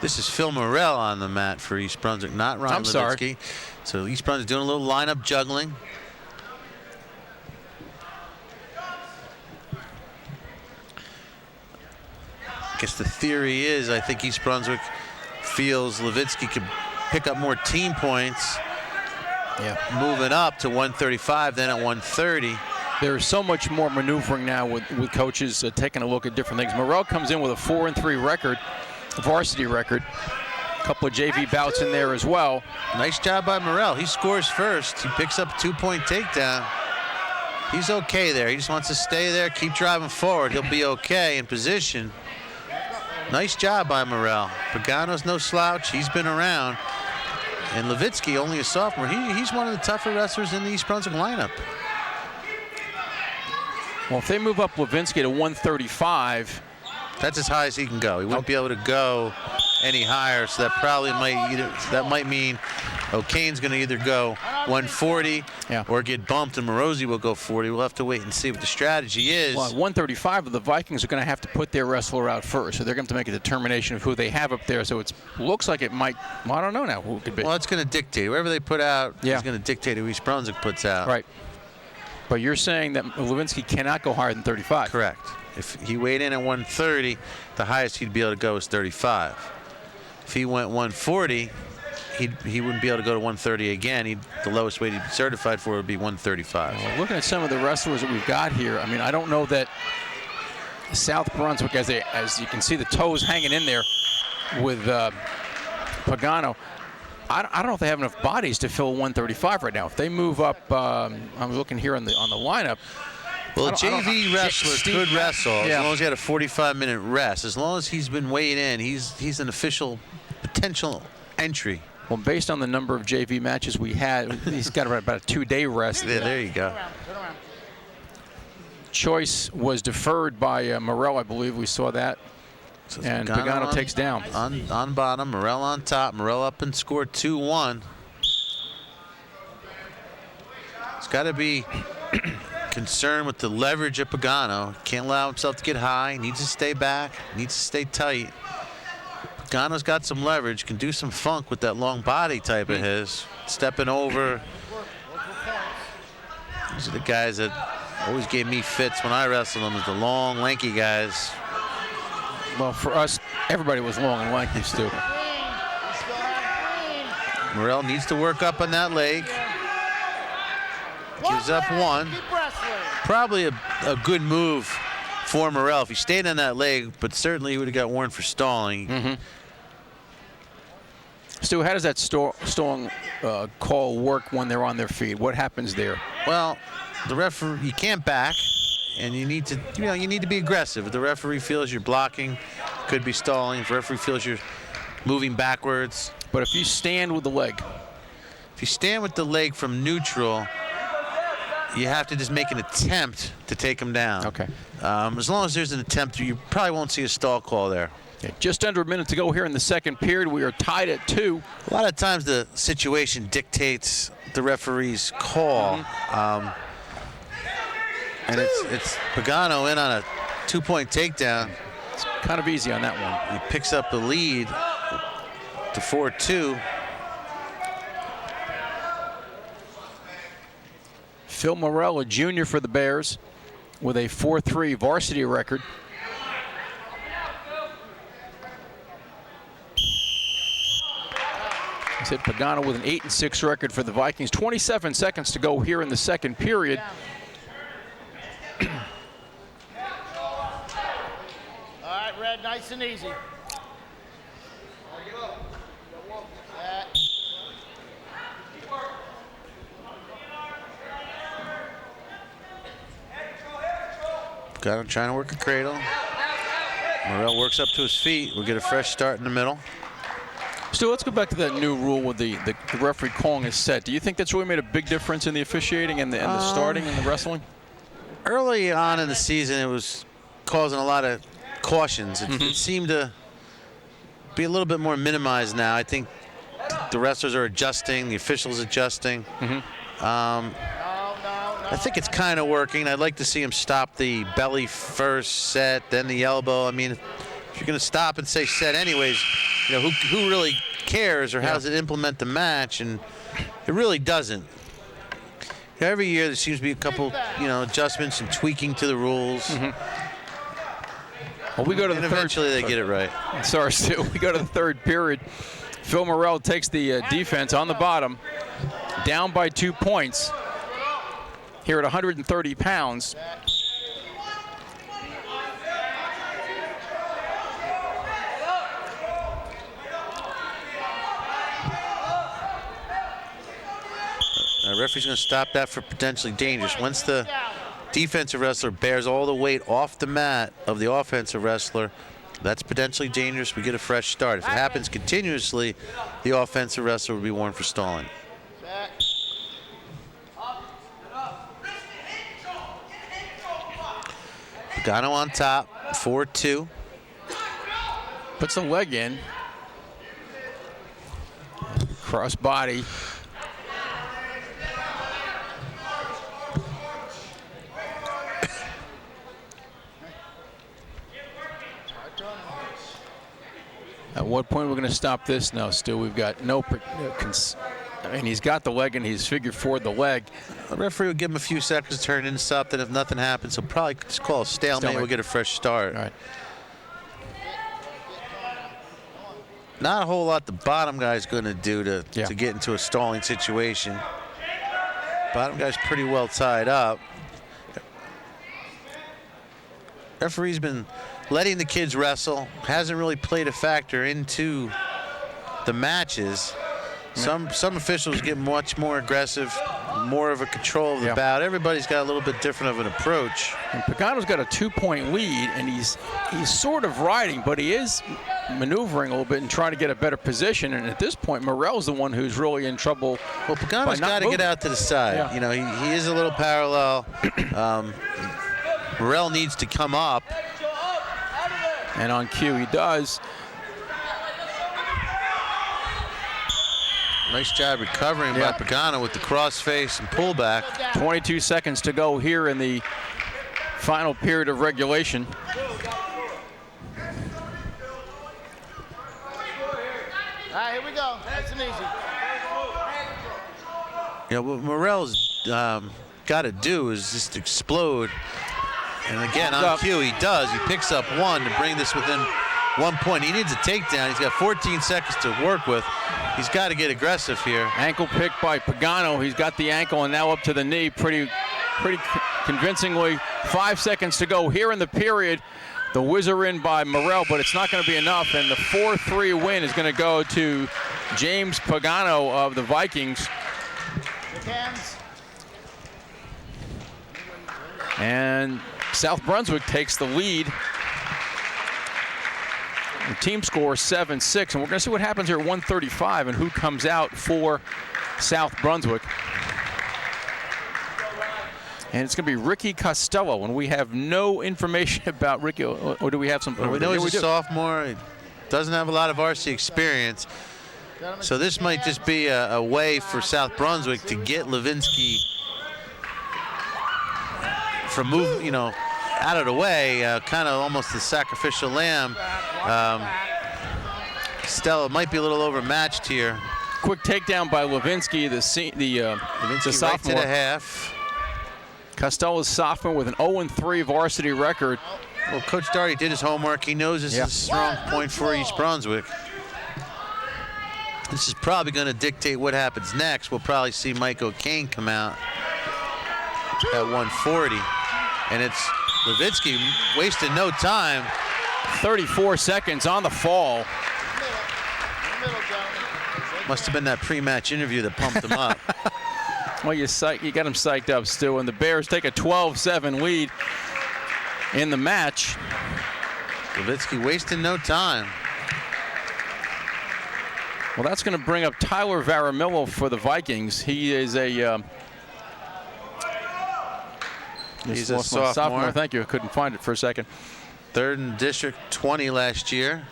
This is Phil Morrell on the mat for East Brunswick, not Ron Levitsky. So East Brunswick doing a little lineup juggling. I guess the theory is, I think East Brunswick feels Levitsky could pick up more team points, moving up to 135 than at 130. There's so much more maneuvering now with coaches taking a look at different things. Morrell comes in with a 4-3 record, varsity record. A couple of JV bouts in there as well. Nice job by Morrell. He scores first. He picks up a 2-point takedown. He's okay there. He just wants to stay there, keep driving forward. He'll be okay in position. Nice job by Morrell. Pagano's no slouch. He's been around. And Levitsky, only a sophomore, he's one of the tougher wrestlers in the East Brunswick lineup. Well, if they move up Levinsky to 135, that's as high as he can go. He wouldn't be able to go any higher, so that probably might mean O'Kane's going to either go 140 or get bumped, and Morosi will go 40. We'll have to wait and see what the strategy is. Well, at 135, the Vikings are going to have to put their wrestler out first, so they're going to make a determination of who they have up there. So it looks like it might. Well, I don't know now who it could be. Well, it's going to dictate whoever they put out. Is going to dictate who East Brunswick puts out. Right. But you're saying that Lewinsky cannot go higher than 35. Correct. If he weighed in at 130, the highest he'd be able to go is 35. If he went 140, he wouldn't be able to go to 130 again. The lowest weight he'd be certified for would be 135. Well, looking at some of the wrestlers that we've got here, I mean, I don't know that South Brunswick, as you can see the toes hanging in there with Pagano, I don't know if they have enough bodies to fill 135 right now. If they move up, I'm looking here on the lineup. Well, a JV wrestler could wrestle as long as he had a 45-minute rest. As long as he's been weighed in, he's an official potential entry. Well, based on the number of JV matches we had, he's got about a 2-day rest. There you go. Choice was deferred by Morrell, I believe. We saw that. So and Pagano takes down. On bottom, Morrell on top. Morrell up and scored 2-1. It's got to be concerned with the leverage of Pagano. Can't allow himself to get high. Needs to stay back. Needs to stay tight. Pagano's got some leverage. Can do some funk with that long body type of his. Stepping over. These are the guys that always gave me fits when I wrestled them, is the long, lanky guys. Well, for us, everybody was long and lanky, Stu. Morrell needs to work up on that leg. Gives up one. Probably a good move for Morrell if he stayed on that leg, but certainly he would have got warned for stalling. Stu, how does that stalling call work when they're on their feet? What happens there? Well, the referee, you can't back, and you need to be aggressive. If the referee feels you're blocking, could be stalling. If the referee feels you're moving backwards. But if you stand with the leg. If you stand with the leg from neutral, you have to just make an attempt to take him down. Okay. As long as there's an attempt, you probably won't see a stall call there. Okay, just under a minute to go here in the second period. We are tied at 2. A lot of times the situation dictates the referee's call. And it's Pagano in on a 2-point takedown. It's kind of easy on that one. He picks up the lead to 4-2. Phil Morrell, a junior for the Bears, with a 4-3 varsity record. Sid Pagano with an 8-6 record for the Vikings. 27 seconds to go here in the second period. All right, Red, nice and easy. Got him trying to work a cradle. Morrell works up to his feet. We'll get a fresh start in the middle. Stu, let's go back to that new rule with the referee Kohn is set. Do you think that's really made a big difference in the officiating and the starting and the wrestling? Early on in the season, it was causing a lot of cautions. It seemed to be a little bit more minimized now. I think the wrestlers are adjusting, the officials adjusting. I think it's kind of working. I'd like to see him stop the belly first, set, then the elbow. I mean, if you're going to stop and say set anyways, you know, who really cares or how does it implement the match? And it really doesn't. Every year there seems to be a couple, adjustments and tweaking to the rules. Well, we go to the eventually they get it right. Sorry, Stu. We go to the third period. Phil Morrell takes the defense on the bottom, down by 2 points. Here at 130 pounds. The referee's going to stop that for potentially dangerous. Once the defensive wrestler bears all the weight off the mat of the offensive wrestler, that's potentially dangerous. We get a fresh start. If it happens continuously, the offensive wrestler will be warned for stalling. Pagano on top, 4-2. Puts the leg in. Cross body. At what point we're going to stop this now, Stu? We've got no. I mean, he's got the leg and he's figured forward the leg. The referee will give him a few seconds to turn in and stop. Then if nothing happens, he'll probably just call a stalemate. We'll get a fresh start. All right. Not a whole lot the bottom guy's going to do to get into a stalling situation. Bottom guy's pretty well tied up. Referee's been letting the kids wrestle. Hasn't really played a factor into the matches. Some officials get much more aggressive, more of a control of the bout. Everybody's got a little bit different of an approach. And Pagano's got a 2-point lead, and he's sort of riding, but he is maneuvering a little bit and trying to get a better position. And at this point, Morrell's the one who's really in trouble. Well, Pagano's got to get out to the side. Yeah. You know, he is a little parallel. Morrell needs to come up. And on cue, he does. Nice job recovering by Pagano with the crossface and pullback. 22 seconds to go here in the final period of regulation. All right, here we go. Nice and easy. Yeah, what Morrell's got to do is just explode. And again, on cue, he does. He picks up one to bring this within 1 point. He needs a takedown. He's got 14 seconds to work with. He's got to get aggressive here. Ankle pick by Pagano. He's got the ankle and now up to the knee pretty convincingly. 5 seconds to go here in the period. The whizzer in by Morrell, but it's not going to be enough. And the 4-3 win is going to go to James Pagano of the Vikings. And South Brunswick takes the lead. The team score 7-6, and we're going to see what happens here at 135 and who comes out for South Brunswick. And it's going to be Ricky Costello, and we have no information about Ricky, or do we have some? Well, we know he's a sophomore. He doesn't have a lot of RC experience. So this might just be a way for South Brunswick to get Levinsky from out of the way, kind of almost the sacrificial lamb. Costello might be a little overmatched here. Quick takedown by Levinsky, the sophomore. Right to the half. Costello's sophomore with an 0-3 varsity record. Well, Coach Daugherty did his homework. He knows this is a strong point for East Brunswick. This is probably going to dictate what happens next. We'll probably see Kohn come out at 140. And it's Levitsky wasting no time. 34 seconds on the fall. Must have been that pre-match interview that pumped him up. Well, you got him psyched up, Stu, and the Bears take a 12-7 lead in the match. Levitsky wasting no time. Well, that's going to bring up Tyler Varamillo for the Vikings. He is a he's a sophomore. Thank you. I couldn't find it for a second. Third in District 20 last year.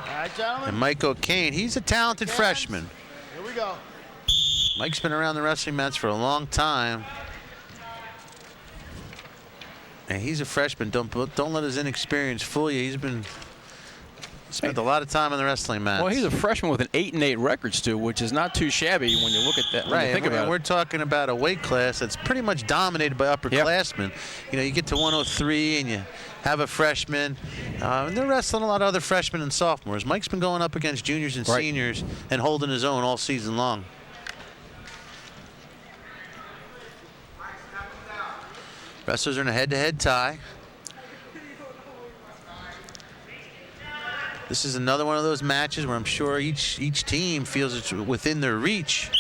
All right, gentlemen. And Kohn, he's a talented freshman. Here we go. Mike's been around the wrestling mats for a long time. And he's a freshman. Don't let his inexperience fool you. He's spent a lot of time on the wrestling mats. Well, he's a freshman with an 8-8 record, Stu, which is not too shabby when you look at that. Right, when you think about it. We're talking about a weight class that's pretty much dominated by upperclassmen. You know, you get to 103 and you have a freshman. And they're wrestling a lot of other freshmen and sophomores. Mike's been going up against juniors and seniors and holding his own all season long. Wrestlers are in a head-to-head tie. This is another one of those matches where I'm sure each team feels it's within their reach.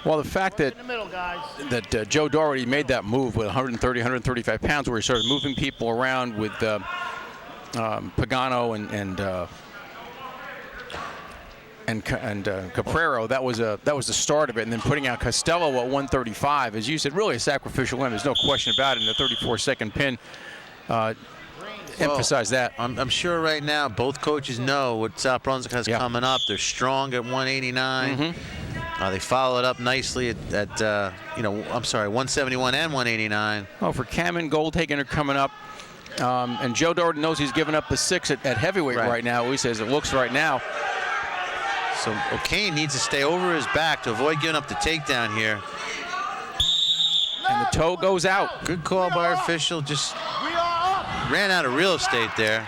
Well, the fact that In the middle, guys. Joe Doherty made that move with 130, 135 pounds, where he started moving people around with Pagano and Caprero, that was the start of it, and then putting out Costello at 135, as you said, really a sacrificial limb. There's no question about it. And the 34-second pin emphasized that. I'm sure right now both coaches know what South Brunswick has coming up. They're strong at 189. They follow it up nicely at 171 and 189. Oh, for Cameron Goldhagen are coming up. And Joe Doherty knows he's given up the 6 at heavyweight right now, at least as it looks right now. So Kohn needs to stay over his back to avoid giving up the takedown here. And the toe goes out. Good call by our official. Just ran out of real estate there.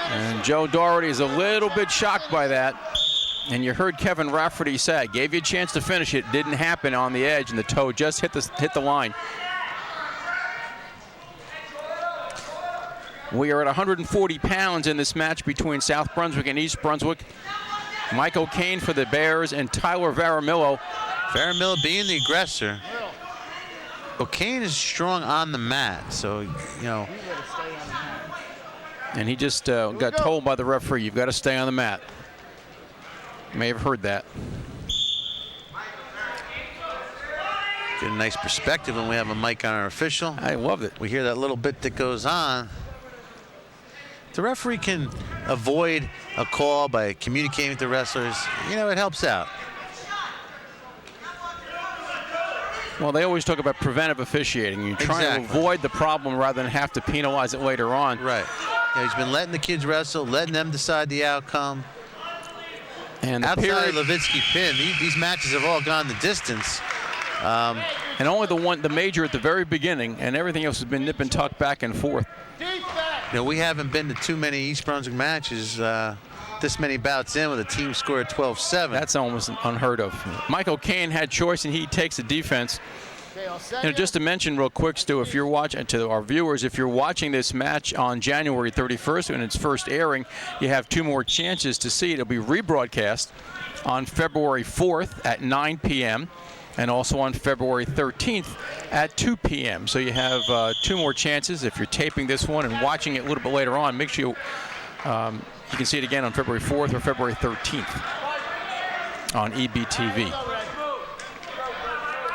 And Joe Doherty is a little bit shocked by that. And you heard Kevin Rafferty say, I gave you a chance to finish it. Didn't happen on the edge, and the toe just hit the line. We are at 140 pounds in this match between South Brunswick and East Brunswick. Kohn for the Bears and Tyler Varamillo. Varamillo being the aggressor. Kohn is strong on the mat, so, you know. And he just got told by the referee, you've got to stay on the mat. You may have heard that. Get a nice perspective when we have a mic on our official. I love it. We hear that little bit that goes on. The referee can avoid a call by communicating with the wrestlers. You know, it helps out. Well, they always talk about preventive officiating. You're trying to avoid the problem rather than have to penalize it later on. Right. Yeah, he's been letting the kids wrestle, letting them decide the outcome. And outside of Levitsky pin, these matches have all gone the distance. And only the major at the very beginning, and everything else has been nip and tuck back and forth. You know, we haven't been to too many East Brunswick matches this many bouts in with a team score at 12-7. That's almost unheard of. Kohn had choice, and he takes the defense. You know, just to mention real quick, Stu, if you're watching, to our viewers, if you're watching this match on January 31st in its first airing, you have 2 more chances to see it. It'll be rebroadcast on February 4th at 9 p.m. and also on February 13th at 2 p.m. So you have 2 more chances. If you're taping this one and watching it a little bit later on, make sure you can see it again on February 4th or February 13th on EBTV.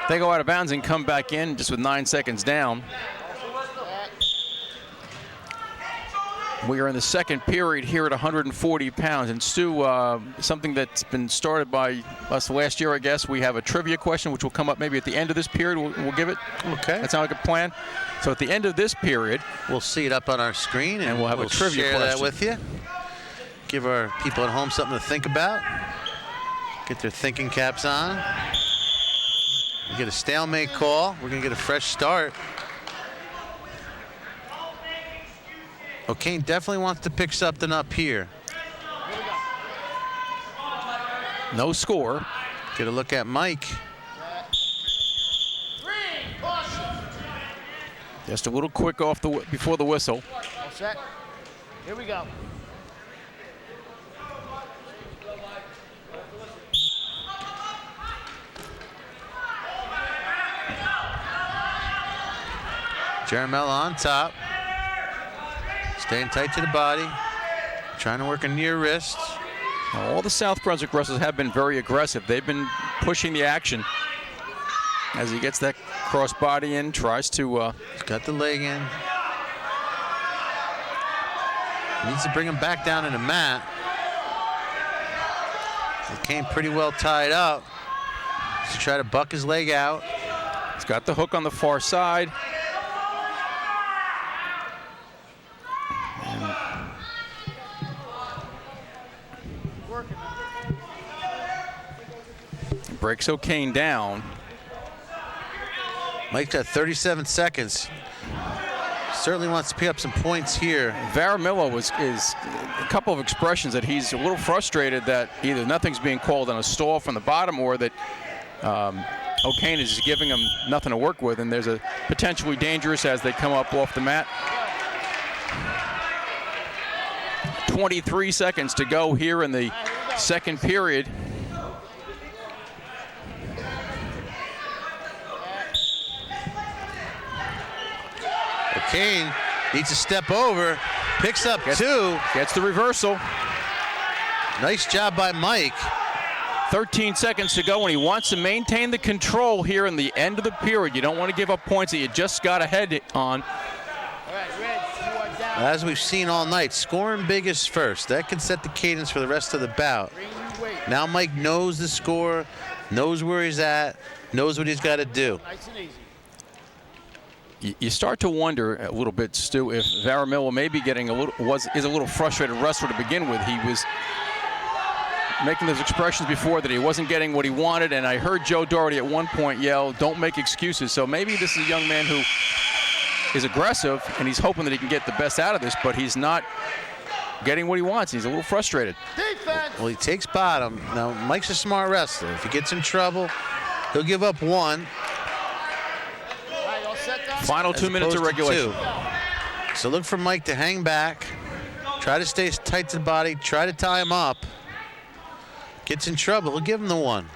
They go out of bounds and come back in just with 9 seconds down. We are in the second period here at 140 pounds. And Stu, something that's been started by us last year, I guess. We have a trivia question, which will come up maybe at the end of this period. We'll give it. Okay. That sounds like a plan. So at the end of this period, we'll see it up on our screen, and we'll have a trivia share question that with you. Give our people at home something to think about. Get their thinking caps on. We get a stalemate call. We're going to get a fresh start. Kohn definitely wants to pick something up here. No score. Get a look at Mike. Just a little quick off before the whistle. All set. Here we go. Jaramella on top. Staying tight to the body. Trying to work a near wrist. Now, all the South Brunswick wrestlers have been very aggressive. They've been pushing the action. As he gets that cross body in, tries to... He's got the leg in. Needs to bring him back down to the mat. Kohn pretty well tied up. To try to buck his leg out. He's got the hook on the far side. Breaks Kohn down. Mike's got 37 seconds. Certainly wants to pick up some points here. Varamillo is a couple of expressions that he's a little frustrated that either nothing's being called on a stall from the bottom or that Kohn is just giving him nothing to work with, and there's a potentially dangerous as they come up off the mat. 23 seconds to go here in the second period. Kohn needs to step over, picks up two. Gets the reversal. Nice job by Mike. 13 seconds to go, and he wants to maintain the control here in the end of the period. You don't want to give up points that you just got ahead on. As we've seen all night, scoring big is first. That can set the cadence for the rest of the bout. Now Mike knows the score, knows where he's at, knows what he's got to do. Nice and easy. You start to wonder a little bit, Stu, if Varamillo may be getting is a little frustrated wrestler to begin with. He was making those expressions before that he wasn't getting what he wanted, and I heard Joe Doherty at one point yell, "Don't make excuses." So maybe this is a young man who is aggressive, and he's hoping that he can get the best out of this, but he's not getting what he wants. He's a little frustrated. Defense. Well, he takes bottom. Now, Mike's a smart wrestler. If he gets in trouble, he'll give up one. Final 2 minutes of regulation. So look for Mike to hang back, try to stay tight to the body, try to tie him up. Gets in trouble, he'll give him the one.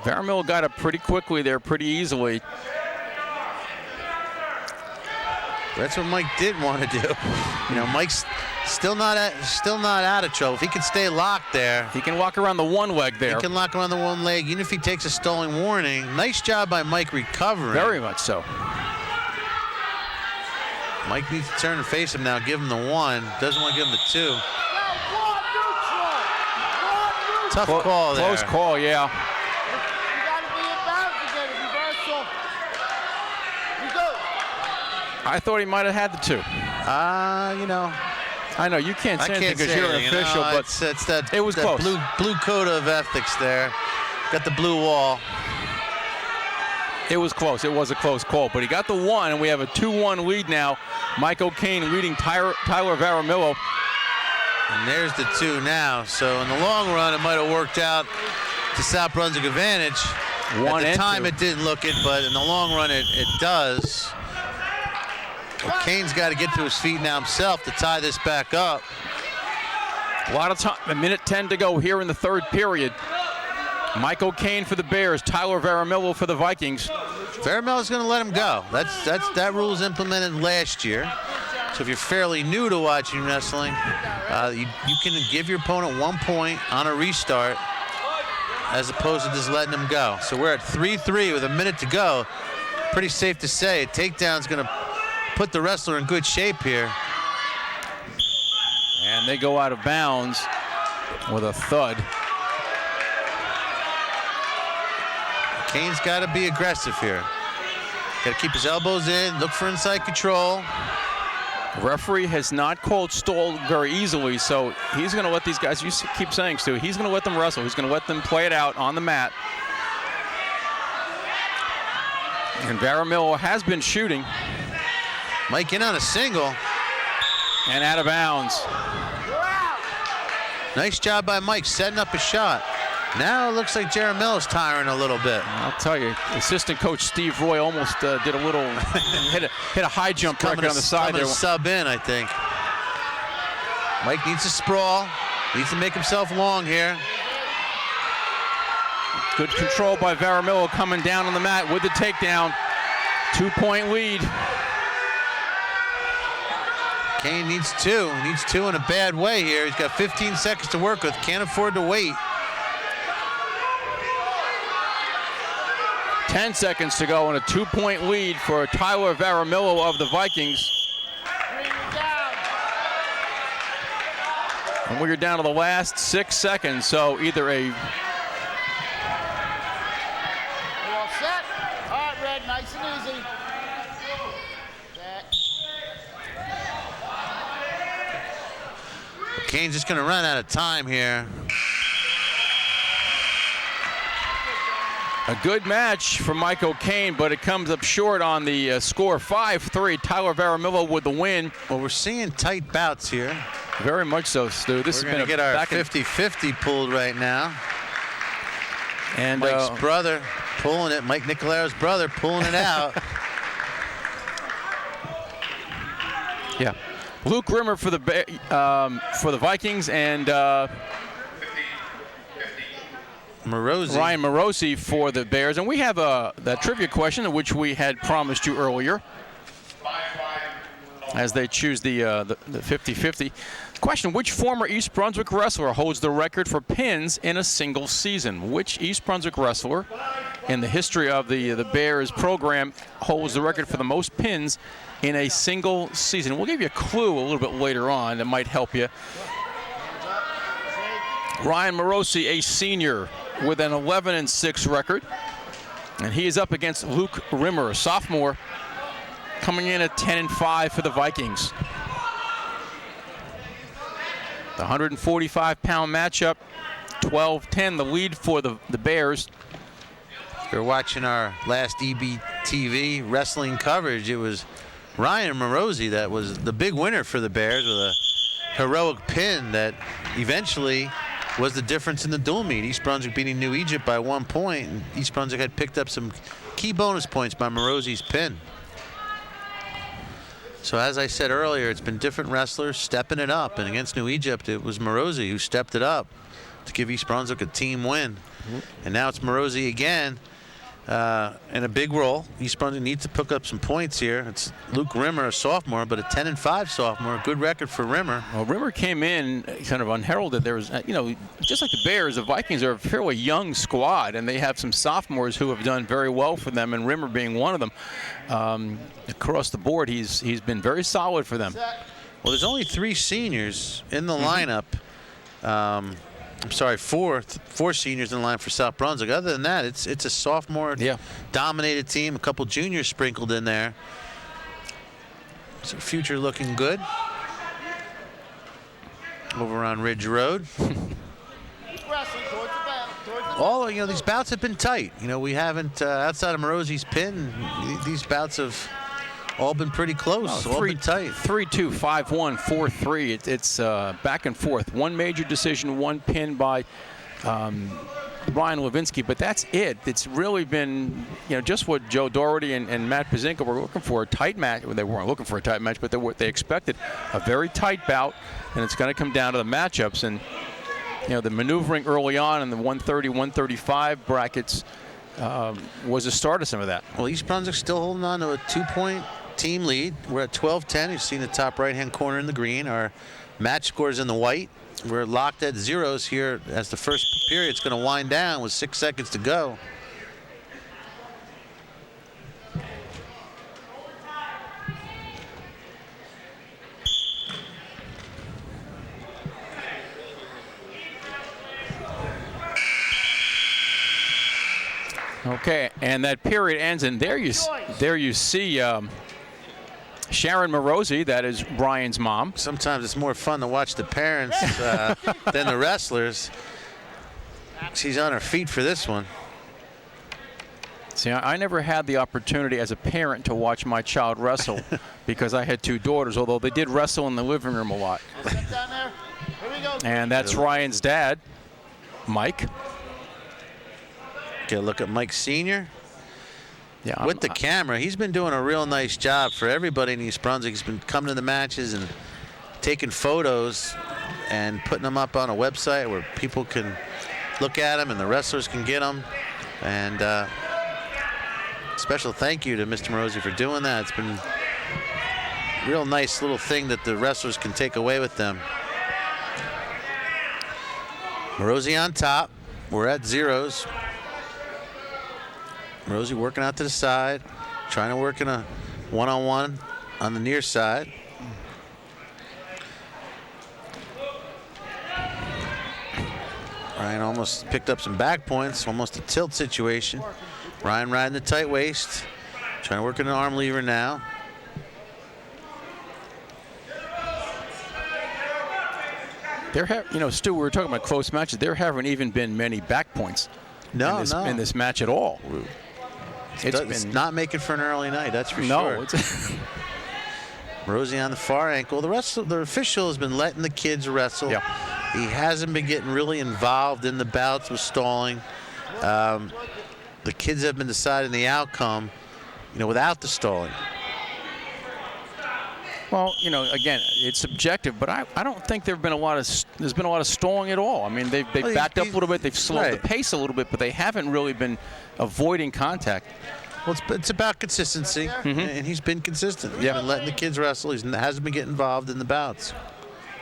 Varamillo got up pretty quickly there, pretty easily. That's what Mike didn't want to do. You know, Mike's still not out of trouble. If he can stay locked there, he can walk around the one leg there. He can lock around the one leg, even if he takes a stalling warning. Nice job by Mike recovering. Very much so. Mike needs to turn and face him now, give him the one. Doesn't want to give him the two. Tough call there. Close call, yeah. You got to be in bounds again, reversal. You go. I thought he might have had the two. You know. I know you can't say anything because you're an official, but it's that, it was that close. Blue code of ethics there. Got the blue wall. It was close. It was a close call, but he got the one, and we have a 2-1 lead now. Mike Kohn leading Tyler Varamillo. And there's the two now. So in the long run, it might have worked out to South Brunswick advantage. At the time, it didn't look it, but in the long run, it does. Well, Kohn's got to get to his feet now himself to tie this back up. A lot of time. A minute 10 to go here in the third period. Mike Kohn for the Bears, Tyler Varamillo for the Vikings. Varamillo's going to let him go. That rule was implemented last year. So if you're fairly new to watching wrestling, you can give your opponent 1 point on a restart as opposed to just letting him go. So we're at 3-3 with a minute to go. Pretty safe to say a takedown's going to put the wrestler in good shape here. And they go out of bounds with a thud. Kohn's got to be aggressive here. Got to keep his elbows in, look for inside control. Referee has not called stall very easily, so he's going to let these guys, you keep saying, Stu, he's going to let them wrestle. He's going to let them play it out on the mat. And Varamillo has been shooting. Mike in on a single. And out of bounds. Nice job by Mike setting up a shot. Now it looks like Jaramillo's tiring a little bit. I'll tell you, assistant coach Steve Roy almost did a little hit a high jump record on the side there. Sub in, I think. Mike needs to sprawl. Needs to make himself long here. Good control by Jaramillo coming down on the mat with the takedown. 2-point lead. Kohn needs two. He needs two in a bad way here. He's got 15 seconds to work with. Can't afford to wait. 10 seconds to go and a 2-point lead for Tyler Jaramillo of the Vikings. And we're down to the last 6 seconds, so either a... All set? All right, Red, nice and easy. Kohn's just going to run out of time here. A good match for Michael Kohn, but it comes up short on the score 5-3. Tyler Jaramillo with the win. Well, we're seeing tight bouts here. Very much so, Stu. This We're has going been to get our back 50-50 pulled right now. And Mike's brother pulling it. Mike Nicolaro's brother pulling it out. Yeah, Luke Rimmer for the Vikings and Morosi. Ryan Morosi for the Bears. And we have that trivia question, which we had promised you earlier, as they choose the 50-50. Question: which former East Brunswick wrestler holds the record for pins in a single season? Which East Brunswick wrestler in the history of the Bears program holds the record for the most pins in a single season? We'll give you a clue a little bit later on that might help you. Ryan Morosi, a senior with an 11-6 record, and he is up against Luke Rimmer, a sophomore, coming in at 10-5 for the Vikings. The 145-pound matchup, 12-10, the lead for the Bears. If you're watching our last EBTV wrestling coverage, it was Ryan Morosi that was the big winner for the Bears with a heroic pin that eventually was the difference in the dual meet. East Brunswick beating New Egypt by 1 point. And East Brunswick had picked up some key bonus points by Morosi's pin. So as I said earlier, it's been different wrestlers stepping it up. And against New Egypt, it was Morosi who stepped it up to give East Brunswick a team win. And now it's Morosi again in a big role. East Brunswick needs to pick up some points here. It's Luke Rimmer, a sophomore, but a 10-5 sophomore. A good record for Rimmer. Well, Rimmer came in kind of unheralded. There was, just like the Bears, the Vikings are a fairly young squad, and they have some sophomores who have done very well for them, and Rimmer being one of them. Across the board, he's been very solid for them. Well, there's only 3 seniors in the lineup. I'm sorry, four seniors in line for South Brunswick. Other than that, it's a sophomore dominated team. A couple juniors sprinkled in there. So future looking good. Over on Ridge Road. All these bouts have been tight. We haven't outside of Morosi's pin. These bouts have all been pretty close. All been tight. 3-2, 5-1, 4-3. It's back and forth. One major decision, one pin by Brian Levinsky, but that's it. It's really been, just what Joe Doherty and Matt Pazinka were looking for, a tight match. Well, they weren't looking for a tight match, but they expected a very tight bout, and it's going to come down to the matchups. And the maneuvering early on in the 130, 135 brackets was a start of some of that. Well, East Brunswick still holding on to a 2-point team lead. We're at 12-10. You've seen the top right-hand corner in the green. Our match scores in the white. We're locked at zeros here as the first period's going to wind down with 6 seconds to go. Okay, and that period ends, and there you see Sharon Morosi, that is Brian's mom. Sometimes it's more fun to watch the parents than the wrestlers. She's on her feet for this one. See, I never had the opportunity as a parent to watch my child wrestle because I had 2 daughters, although they did wrestle in the living room a lot. Step down there. Here we go. And that's Ryan's dad, Mike. Get a look at Mike Sr. Yeah, with the camera. He's been doing a real nice job for everybody in East Brunswick. He's been coming to the matches and taking photos and putting them up on a website where people can look at them and the wrestlers can get them. And special thank you to Mr. Morosi for doing that. It's been a real nice little thing that the wrestlers can take away with them. Morosi on top. We're at zeros. Morosi working out to the side, trying to work in a one-on-one on the near side. Ryan almost picked up some back points, almost a tilt situation. Ryan riding the tight waist, trying to work in an arm lever now. You know, Stu, we were talking about close matches. There haven't even been many back points in this match at all. It's not making for an early night, that's for sure. No. Morosi on the far ankle. The official has been letting the kids wrestle. Yeah. He hasn't been getting really involved in the bouts with stalling. The kids have been deciding the outcome, you know, without the stalling. Well, you know, again, it's subjective, but I don't think there's been a lot of stalling at all. I mean, they've backed up a little bit, they've slowed the pace a little bit, but they haven't really been avoiding contact. Well, it's about consistency, and he's been consistent. He's been letting the kids wrestle. He hasn't been getting involved in the bouts.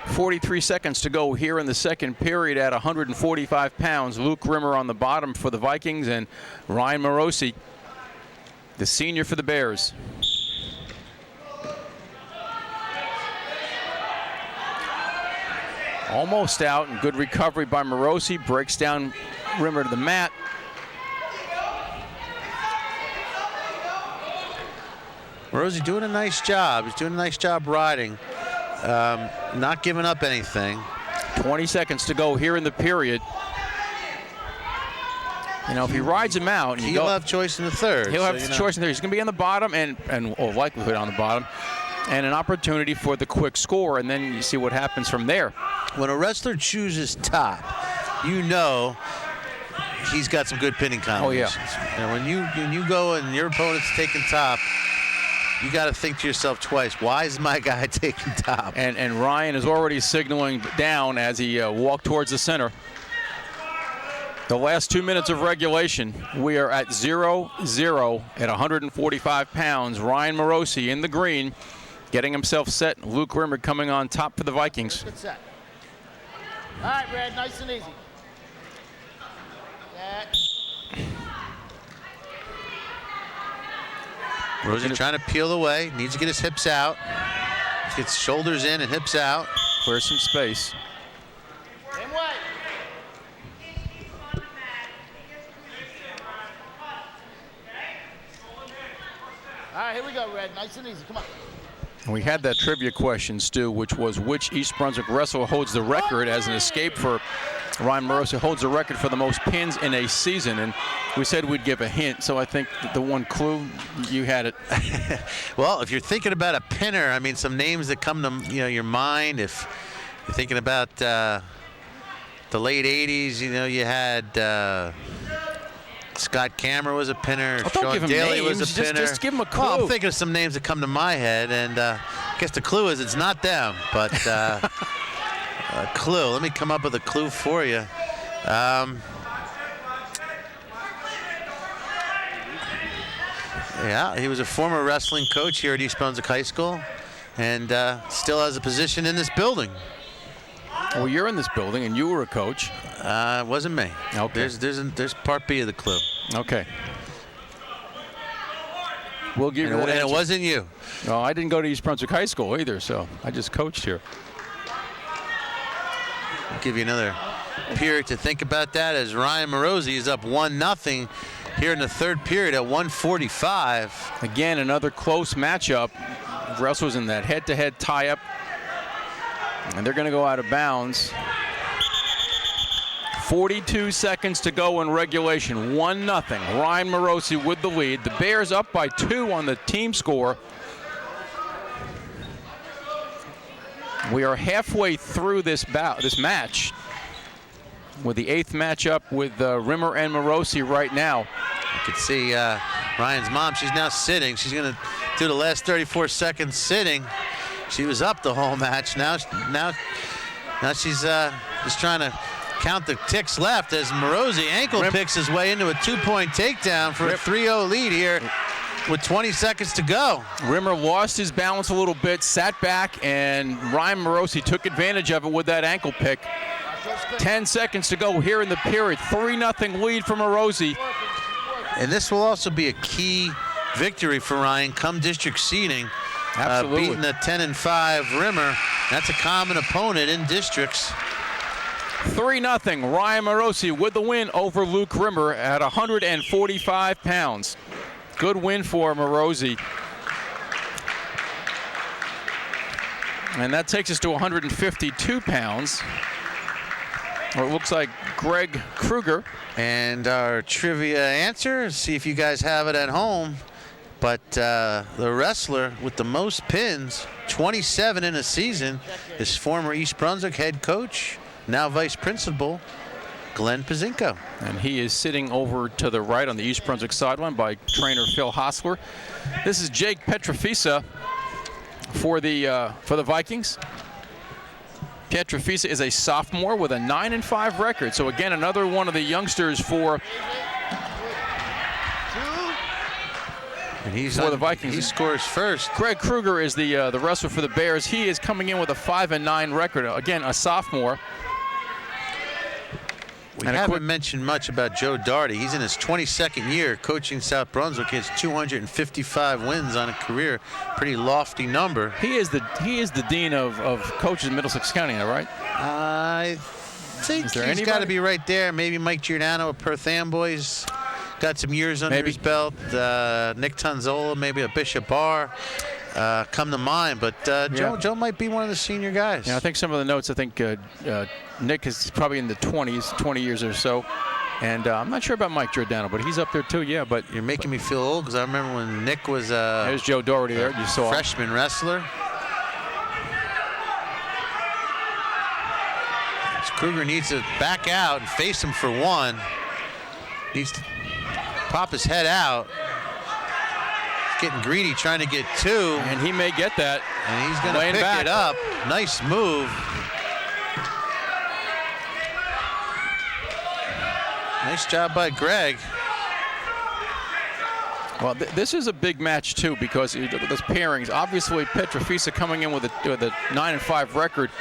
43 seconds to go here in the second period at 145 pounds. Luke Rimmer on the bottom for the Vikings, and Ryan Morosi, the senior for the Bears. Almost out, and good recovery by Morosi. Breaks down Rimmer to the mat. Morosi doing a nice job. He's doing a nice job riding. Not giving up anything. 20 seconds to go here in the period. You know, if he rides him out, and he'll have choice in the third. He'll have choice in the third. He's going to be on the bottom, and likelihood on the bottom, and an opportunity for the quick score, and then you see what happens from there. When a wrestler chooses top, you know he's got some good pinning combinations. Oh yeah. And when you go and your opponent's taking top, you got to think to yourself twice, why is my guy taking top? And Ryan is already signaling down as he walked towards the center. The last 2 minutes of regulation, we are at 0-0 at 145 pounds. Ryan Morosi in the green, getting himself set. Luke Rimmer coming on top for the Vikings. Good set. All right, Red, nice and easy. Morosi trying to peel away, needs to get his hips out. Gets shoulders in and hips out. Clear some space. Same way. All right, here we go, Red. Nice and easy. Come on. We had that trivia question, Stu, which was which East Brunswick wrestler holds the record as an escape for Ryan Morosi, holds the record for the most pins in a season. And we said we'd give a hint, so I think the one clue, you had it. Well, if you're thinking about a pinner, I mean, some names that come to your mind, if you're thinking about the late 80s, you had Scott Cameron was a pinner. Sean Daly was a pinner. Just give him a clue. Well, I'm thinking of some names that come to my head, and I guess the clue is it's not them, but a clue. Let me come up with a clue for you. Yeah, he was a former wrestling coach here at East Brunswick High School, and still has a position in this building. Well, you're in this building, and you were a coach. It wasn't me. Okay. There's part B of the clue. Okay. We'll give you that and it answer. wasn't you. No, I didn't go to East Brunswick High School either, so I just coached here. I'll give you another period to think about that as Ryan Morosi is up 1-0 here in the third period at 1:45. Again, another close matchup. Wrestlers in that head-to-head tie-up, and they're going to go out of bounds. 42 seconds to go in regulation. 1-0. Ryan Morosi with the lead. The Bears up by 2 on the team score. We are halfway through this match with the 8th matchup with Rimmer and Morosi right now. You can see Ryan's mom. She's now sitting. She's going to do the last 34 seconds sitting. She was up the whole match. Now she's just trying to count the ticks left as Morosi ankle picks his way into a 2-point takedown for a 3-0 lead here with 20 seconds to go. Rimmer lost his balance a little bit, sat back, and Ryan Morosi took advantage of it with that ankle pick. 10 seconds to go here in the period. 3-0 lead for Morosi. And this will also be a key victory for Ryan come district seeding. Absolutely. Beating the 10-5 Rimmer. That's a common opponent in districts. 3-0. Ryan Morosi with the win over Luke Rimmer at 145 pounds. Good win for Morosi. And that takes us to 152 pounds. Or it looks like Greg Kruger. And our trivia answer, see if you guys have it at home. But the wrestler with the most pins, 27 in a season, is former East Brunswick head coach, now vice principal, Glenn Pazinko. And he is sitting over to the right on the East Brunswick sideline by trainer Phil Hostler. This is Jake Petrofisa for the Vikings. Petrofisa is a sophomore with a 9-5 record. So again, another one of the youngsters for the Vikings. He scores first. Greg Kruger is the wrestler for the Bears. He is coming in with a 5-9 record. Again, a sophomore. We haven't mentioned much about Joe Daugherty. He's in his 22nd year coaching South Brunswick. He has 255 wins on a career. Pretty lofty number. He is the dean of coaches in Middlesex County, right? I think he's got to be right there. Maybe Mike Giordano of Perth Amboys. Got some years under his belt. Nick Tonzola, maybe a Bishop Bar come to mind. But Joe might be one of the senior guys. Yeah, I think some of the notes, I think Nick is probably in the 20s, 20 years or so. And I'm not sure about Mike Giordano, but he's up there too, yeah. But you're making me feel old because I remember when Nick was there's Joe Daugherty there, you saw. Freshman wrestler. Kruger needs to back out and face him for one. Needs to pop his head out. He's getting greedy, trying to get 2. And he may get that. And he's going to pick it up. Nice move. Nice job by Greg. Well, this is a big match too because those pairings. Obviously, Petrofisa coming in with a 9-5 record.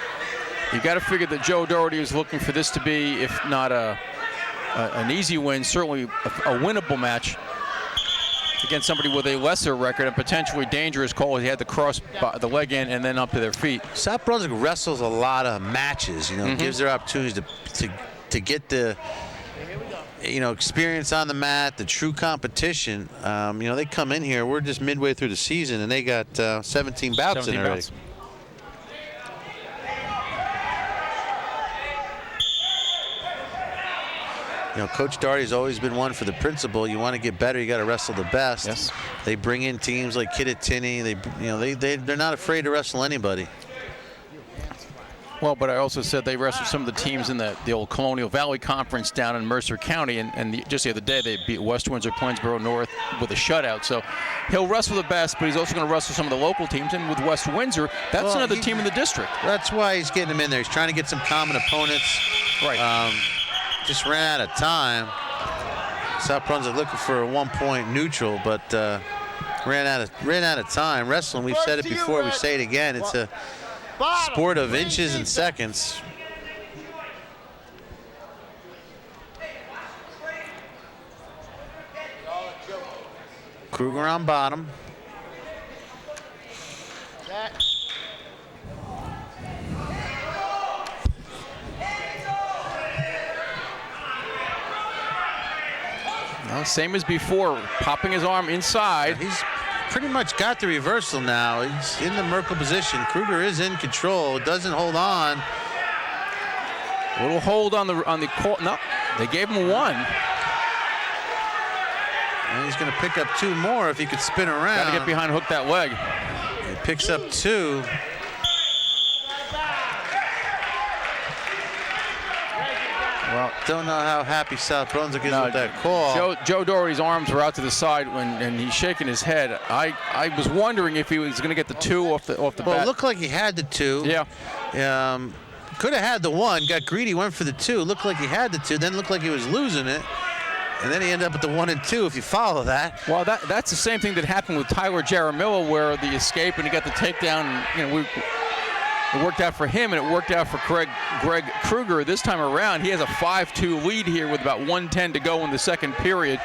You got to figure that Joe Daugherty is looking for this to be, if not an easy win, certainly a winnable match against somebody with a lesser record and potentially dangerous call. He had to cross the leg in and then up to their feet. South Brunswick wrestles a lot of matches. You know, gives their opportunities to get the experience on the mat, the true competition. They come in here. We're just midway through the season, and they got 17 bouts in already. Coach Daugherty's always been one for the principle. You want to get better, you got to wrestle the best. Yes. They bring in teams like Kittatinny. They're not afraid to wrestle anybody. Well, but I also said they wrestled some of the teams in the old Colonial Valley Conference down in Mercer County, and just the other day they beat West Windsor, Plainsboro North with a shutout. So he'll wrestle the best, but he's also going to wrestle some of the local teams. And with West Windsor, that's another team in the district. That's why he's getting them in there. He's trying to get some common opponents. Right. Just ran out of time. South Brunswick looking for a 1-point neutral, but ran out of time. Wrestling, we've said it before, we say it again. It's a sport of inches and seconds. Kruger on bottom. Well, same as before, popping his arm inside. He's pretty much got the reversal now. He's in the Merkle position. Kruger is in control, doesn't hold on. A little hold on the call. No, they gave him 1. And he's going to pick up 2 more if he could spin around. Got to get behind, hook that leg. He picks up 2. Well, don't know how happy South Brunswick is with that call. Joe Doherty's arms were out to the side and he's shaking his head. I was wondering if he was going to get the 2 off the bat. Well, it looked like he had the 2. Yeah. Could have had the 1. Got greedy, went for the 2. Looked like he had the 2. Then looked like he was losing it. And then he ended up with the 1 and 2, if you follow that. Well, that's the same thing that happened with Tyler Jaramillo, where the escape and he got the takedown. And, it worked out for him, and it worked out for Greg Kruger this time around. He has a 5-2 lead here with about 1:10 to go in the second period.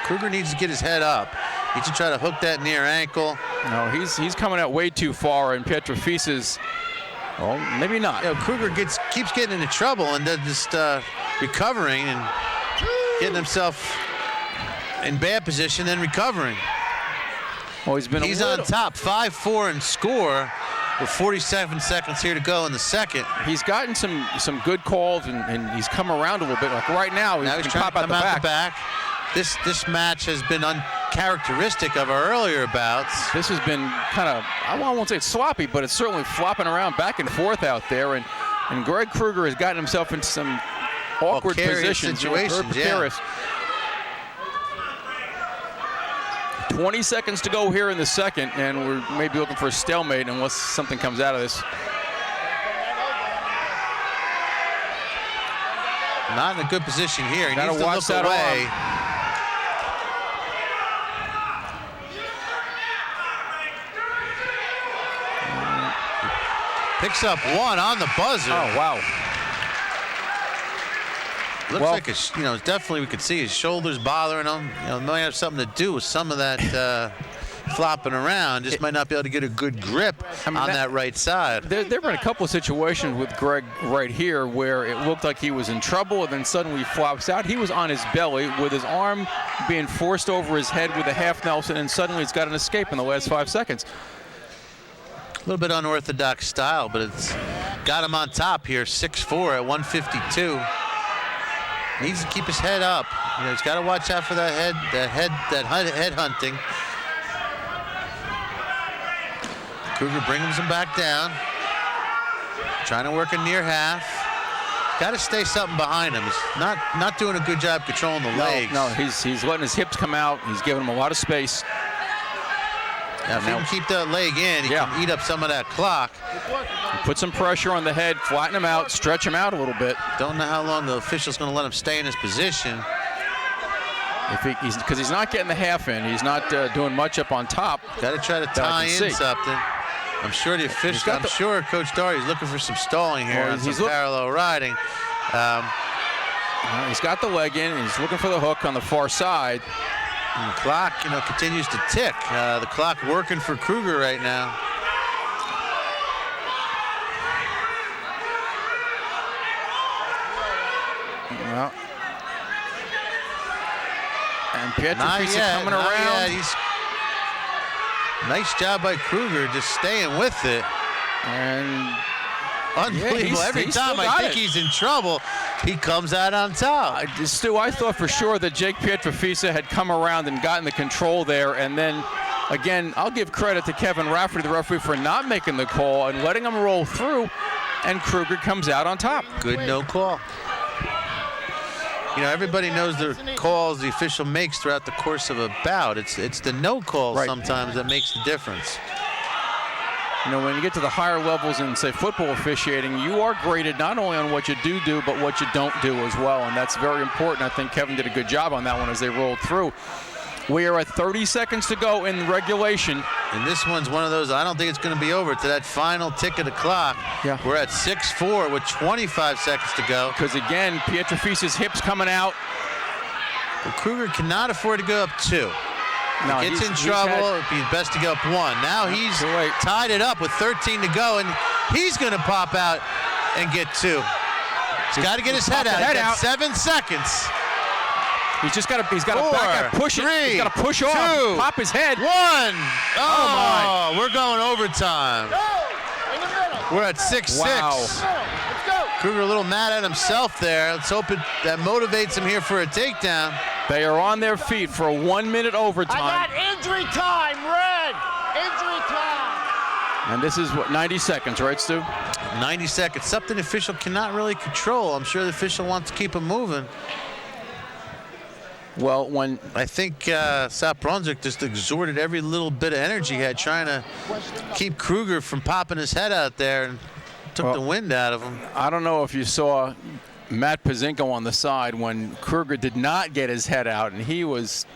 Kruger needs to get his head up. He needs to try to hook that near ankle. No, he's coming out way too far, and Pietrafis's, well, maybe not. Kruger keeps getting into trouble and then just recovering and getting himself in bad position, then recovering. Well, he's on top, 5-4 and score with 47 seconds here to go in the second. He's gotten some good calls and he's come around a little bit. Like right now he's trying pop to come out the back. This match has been uncharacteristic of our earlier bouts. This has been kind of, I won't say it's sloppy, but it's certainly flopping around back and forth out there. And Greg Kruger has gotten himself into some awkward positions. Situations, yeah. 20 seconds to go here in the second, and we're maybe looking for a stalemate unless something comes out of this. Not in a good position here. He needs to watch look away. Picks up 1 on the buzzer. Oh, wow. Looks like definitely we could see his shoulders bothering him. It might have something to do with some of that flopping around. Just might not be able to get a good grip on that right side. There have been a couple of situations with Greg right here where it looked like he was in trouble and then suddenly he flops out. He was on his belly with his arm being forced over his head with a half Nelson, and suddenly he's got an escape in the last 5 seconds. A little bit unorthodox style, but it's got him on top here, 6-4 at 152. Needs to keep his head up. He's got to watch out for that head hunting. Kruger brings him back down. Trying to work a near half. Got to stay something behind him. He's not doing a good job controlling the legs. No, he's letting his hips come out. He's giving him a lot of space. Now, if he can keep that leg in, he can eat up some of that clock. Put some pressure on the head, flatten him out, stretch him out a little bit. Don't know how long the official's going to let him stay in his position. Because he's not getting the half in. He's not doing much up on top. Got to try to tie in something. I'm sure the official. I'm sure Coach Doherty's looking for some stalling here and some parallel riding. He's got the leg in, and he's looking for the hook on the far side. And the clock, continues to tick. The clock working for Kruger right now. Well, and Pietrafisa coming around. Nice job by Kruger, just staying with it. And unbelievable. Every time I think he's in trouble, he comes out on top. Stu, I thought for sure that Jake Pietrafisa had come around and gotten the control there, and then again, I'll give credit to Kevin Rafferty, the referee, for not making the call and letting him roll through, and Kruger comes out on top. Good no call. Everybody knows the calls the official makes throughout the course of a bout. It's the no call sometimes that makes the difference. When you get to the higher levels in, say, football officiating, you are graded not only on what you do, but what you don't do as well, and that's very important. I think Kevin did a good job on that one as they rolled through. We are at 30 seconds to go in regulation. And this one's one of those, I don't think it's going to be over to that final tick of the clock. Yeah. We're at 6-4 with 25 seconds to go. Because again, Pietrafisa's hips coming out. Well, Kruger cannot afford to go up 2. No, he gets in trouble, it'd be best to go up 1. Now he's tied it up with 13 to go, and he's going to pop out and get 2. He's got to get his head out. He's got 7 seconds. He's got to back up, push it. He's got to push off, pop his head. 1. Oh, we're going overtime. We're at 6-6. Wow. Kruger a little mad at himself there. Let's hope that motivates him here for a takedown. They are on their feet for a 1-minute overtime. I got injury time, Red. Injury time. And this is what, 90 seconds, right, Stu? 90 seconds, something the official cannot really control. I'm sure the official wants to keep him moving. Well, when I think South Brunswick just exerted every little bit of energy he had trying to keep Kruger from popping his head out there and took the wind out of him. I don't know if you saw Matt Pazinko on the side when Kruger did not get his head out, and he was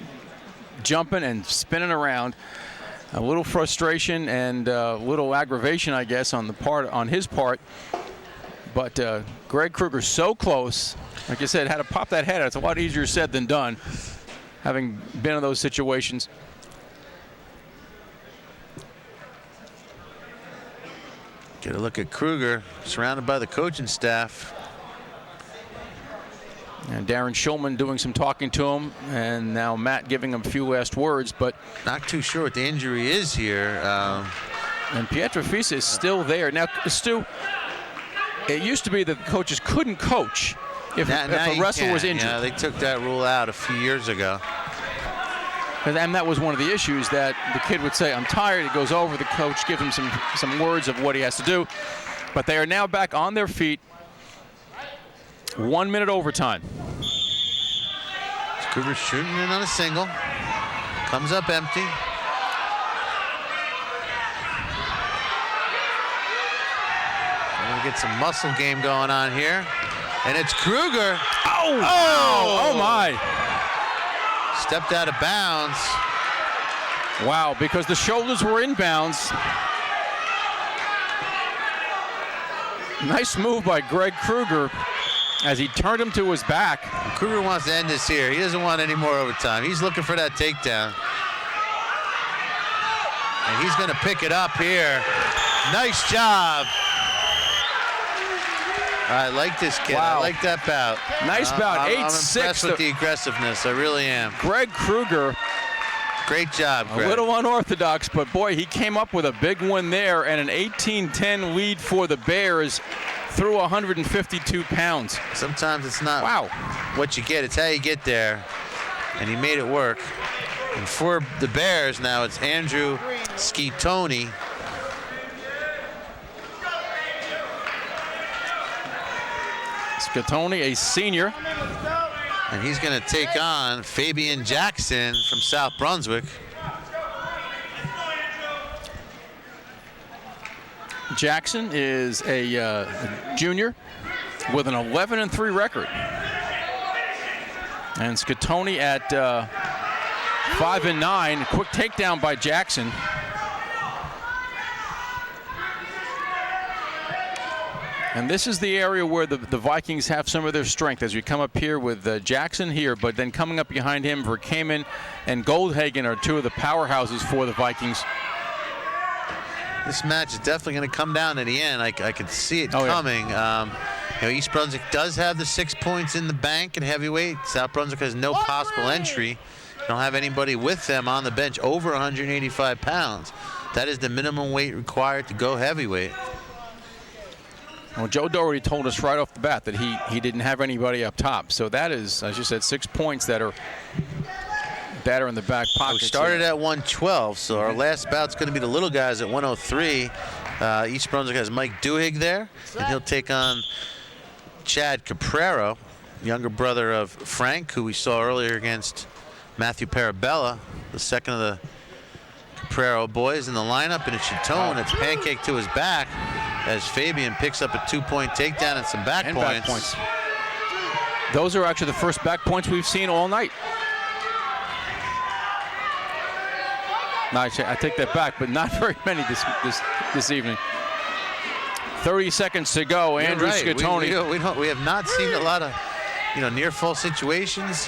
jumping and spinning around. A little frustration and a little aggravation, I guess, on his part. But Greg Kruger so close. Like I said, had to pop that head out. It's a lot easier said than done, having been in those situations. Get a look at Kruger, surrounded by the coaching staff. And Darren Schulman doing some talking to him, and now Matt giving him a few last words, but not too sure what the injury is here. And Pietro Fisa is still there. Now, Stu, it used to be that the coaches couldn't coach if a wrestler was injured. Yeah, they took that rule out a few years ago. And that was one of the issues, that the kid would say, I'm tired. He goes over, the coach gives him some words of what he has to do. But they are now back on their feet. 1-minute overtime. Kruger shooting in on a single. Comes up empty. We're gonna get some muscle game going on here. And it's Kruger. Oh my. Stepped out of bounds. Wow, because the shoulders were inbounds. Nice move by Greg Kruger as he turned him to his back. Kruger wants to end this here. He doesn't want any more overtime. He's looking for that takedown. And he's going to pick it up here. Nice job. I like this kid. Wow. I like that bout. Nice bout. I'm 8-6. impressed with the aggressiveness. I really am. Greg Kruger. Great job, Greg. A little unorthodox, but boy, he came up with a big one there and an 18-10 lead for the Bears through 152 pounds. Sometimes it's not what you get, it's how you get there. And he made it work. And for the Bears now, it's Andrew Skeetoni. Skeetoni, a senior. And he's going to take on Fabian Jackson from South Brunswick. Jackson is a junior with an 11-3 record. And Skeetoni at 5-9. Quick takedown by Jackson. And this is the area where the Vikings have some of their strength as we come up here with Jackson here, but then coming up behind him, Verkaman and Goldhagen are two of the powerhouses for the Vikings. This match is definitely going to come down to the end. I could see it coming. Yeah. East Brunswick does have the 6 points in the bank in heavyweight. South Brunswick has no possible entry. They don't have anybody with them on the bench over 185 pounds. That is the minimum weight required to go heavyweight. Well, Joe Doherty told us right off the bat that he didn't have anybody up top. So that is, as you said, 6 points that are in the back pocket. We started at 112, so our last bout's going to be the little guys at 103. East Brunswick has Mike Duhigg there, and he'll take on Chad Caprero, younger brother of Frank, who we saw earlier against Matthew Parabella, the second of the Caprero boys in the lineup. And it's Chatone. It's pancake to his back as Fabian picks up a 2-point takedown and some back points. Those are actually the first back points we've seen all night. No, I take that back, but not very many this evening. 30 seconds to go. You're Andrew right. Skeetoni. We have not seen a lot of near fall situations.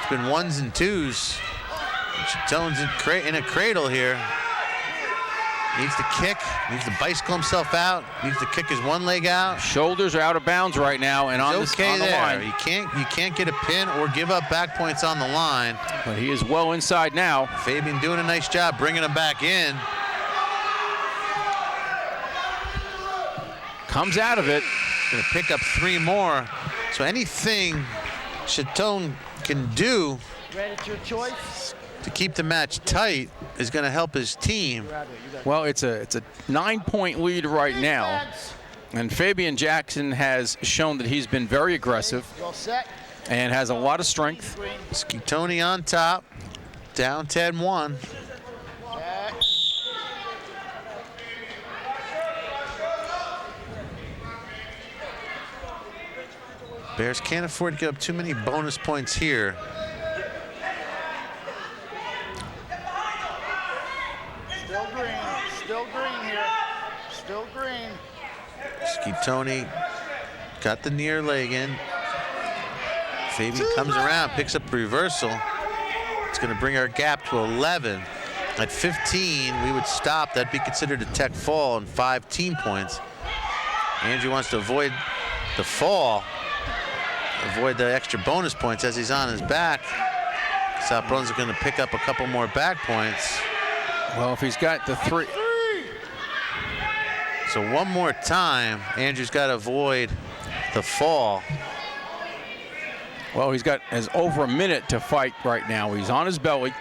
It's been ones and twos. Chatone's in a cradle here. Needs to kick, needs to bicycle himself out, needs to kick his one leg out. Shoulders are out of bounds right now, and on the line. You can't get a pin or give up back points on the line. But he is well inside now. Fabian doing a nice job bringing him back in. Comes out of it. Going to pick up 3 more. So anything Kohn can do to keep the match tight is going to help his team. Well, it's a 9-point lead right now, and Fabian Jackson has shown that he's been very aggressive and has a lot of strength. Kohn on top, down 10-1. Bears can't afford to give up too many bonus points here. Still green here. Still green. Kohn got the near leg in. Fabian comes around, picks up reversal. It's going to bring our gap to 11. At 15, we would stop. That'd be considered a tech fall and 5 team points. Andrew wants to avoid the fall, avoid the extra bonus points as he's on his back. South Brunswick going to pick up a couple more back points. Well, if he's got the 3. So one more time, Andrew's got to avoid the fall. Well, he's got over a minute to fight right now. He's on his belly.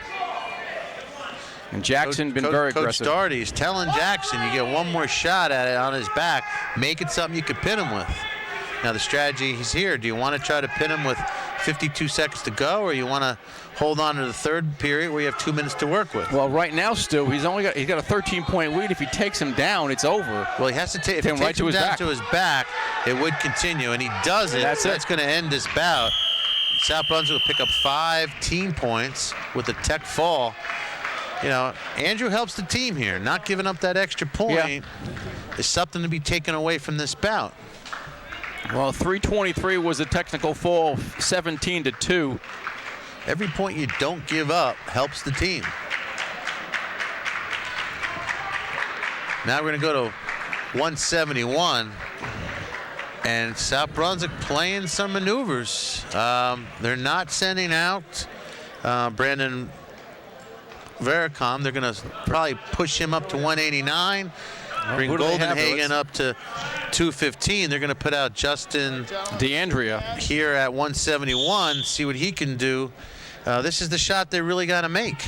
And Jackson been very aggressive. Coach Doherty's telling Jackson, you get one more shot at it on his back. Make it something you could pin him with. Now the strategy is here. Do you want to try to pin him with 52 seconds to go, or you want to hold on to the third period where you have 2 minutes to work with? Well, right now, Stu, he's got a 13-point lead. If he takes him down, it's over. Well, he has to take him right to his back. To his back. It would continue, and he does it. That's going to end this bout. South Brunswick will pick up 5 team points with a tech fall. You know, Andrew helps the team here. Not giving up that extra point is something to be taken away from this bout. Well, 323 was a technical fall, 17-2. Every point you don't give up helps the team. Now we're going to go to 171. And South Brunswick playing some maneuvers. They're not sending out Brandon Vericom. They're going to probably push him up to 189. Bring Goldenhagen up to 215. They're going to put out Justin DeAndrea here at 171. See what he can do. This is the shot they really got to make.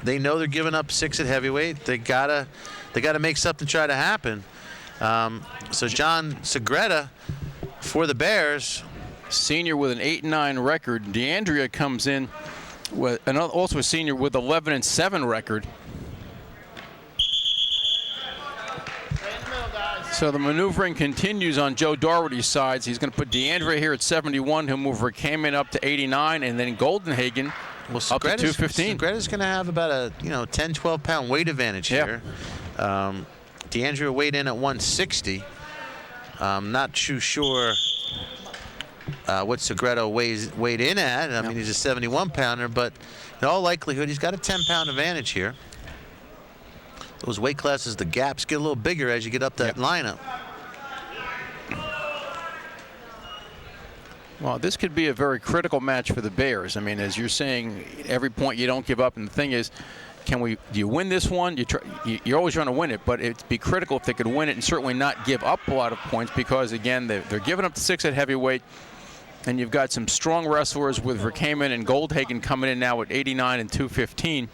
They know they're giving up 6 at heavyweight. They gotta make something try to happen. So John Segreta for the Bears, senior with an 8-9 record. DeAndrea comes in with also a senior with 11-7 record. So the maneuvering continues on Joe Doherty's side. He's going to put DeAndrea here at 71. He'll move Verkaman up to 89, and then Goldenhagen up to 215. Segreta's going to have about a 10, 12 pound weight advantage here. DeAndrea weighed in at 160. Not too sure what Segreta weighed in at. I mean, he's a 71 pounder, but in all likelihood, he's got a 10 pound advantage here. Those weight classes, the gaps get a little bigger as you get up that lineup. Well, this could be a very critical match for the Bears. I mean, as you're saying, every point you don't give up, and the thing is, do you win this one? You're always trying to win it, but it'd be critical if they could win it and certainly not give up a lot of points, because again, they're giving up 6 at heavyweight, and you've got some strong wrestlers with Verkaman and Goldhagen coming in now at 89 and 215.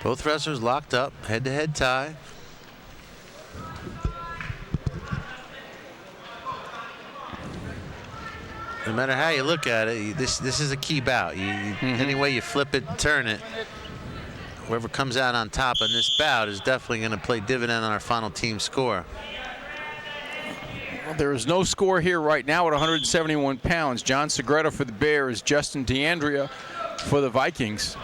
Both wrestlers locked up, head-to-head tie. No matter how you look at it, this is a key bout. Any way you flip it and turn it, whoever comes out on top in this bout is definitely going to play dividend on our final team score. Well, there is no score here right now at 171 pounds. John Segreta for the Bears, Justin DeAndrea for the Vikings.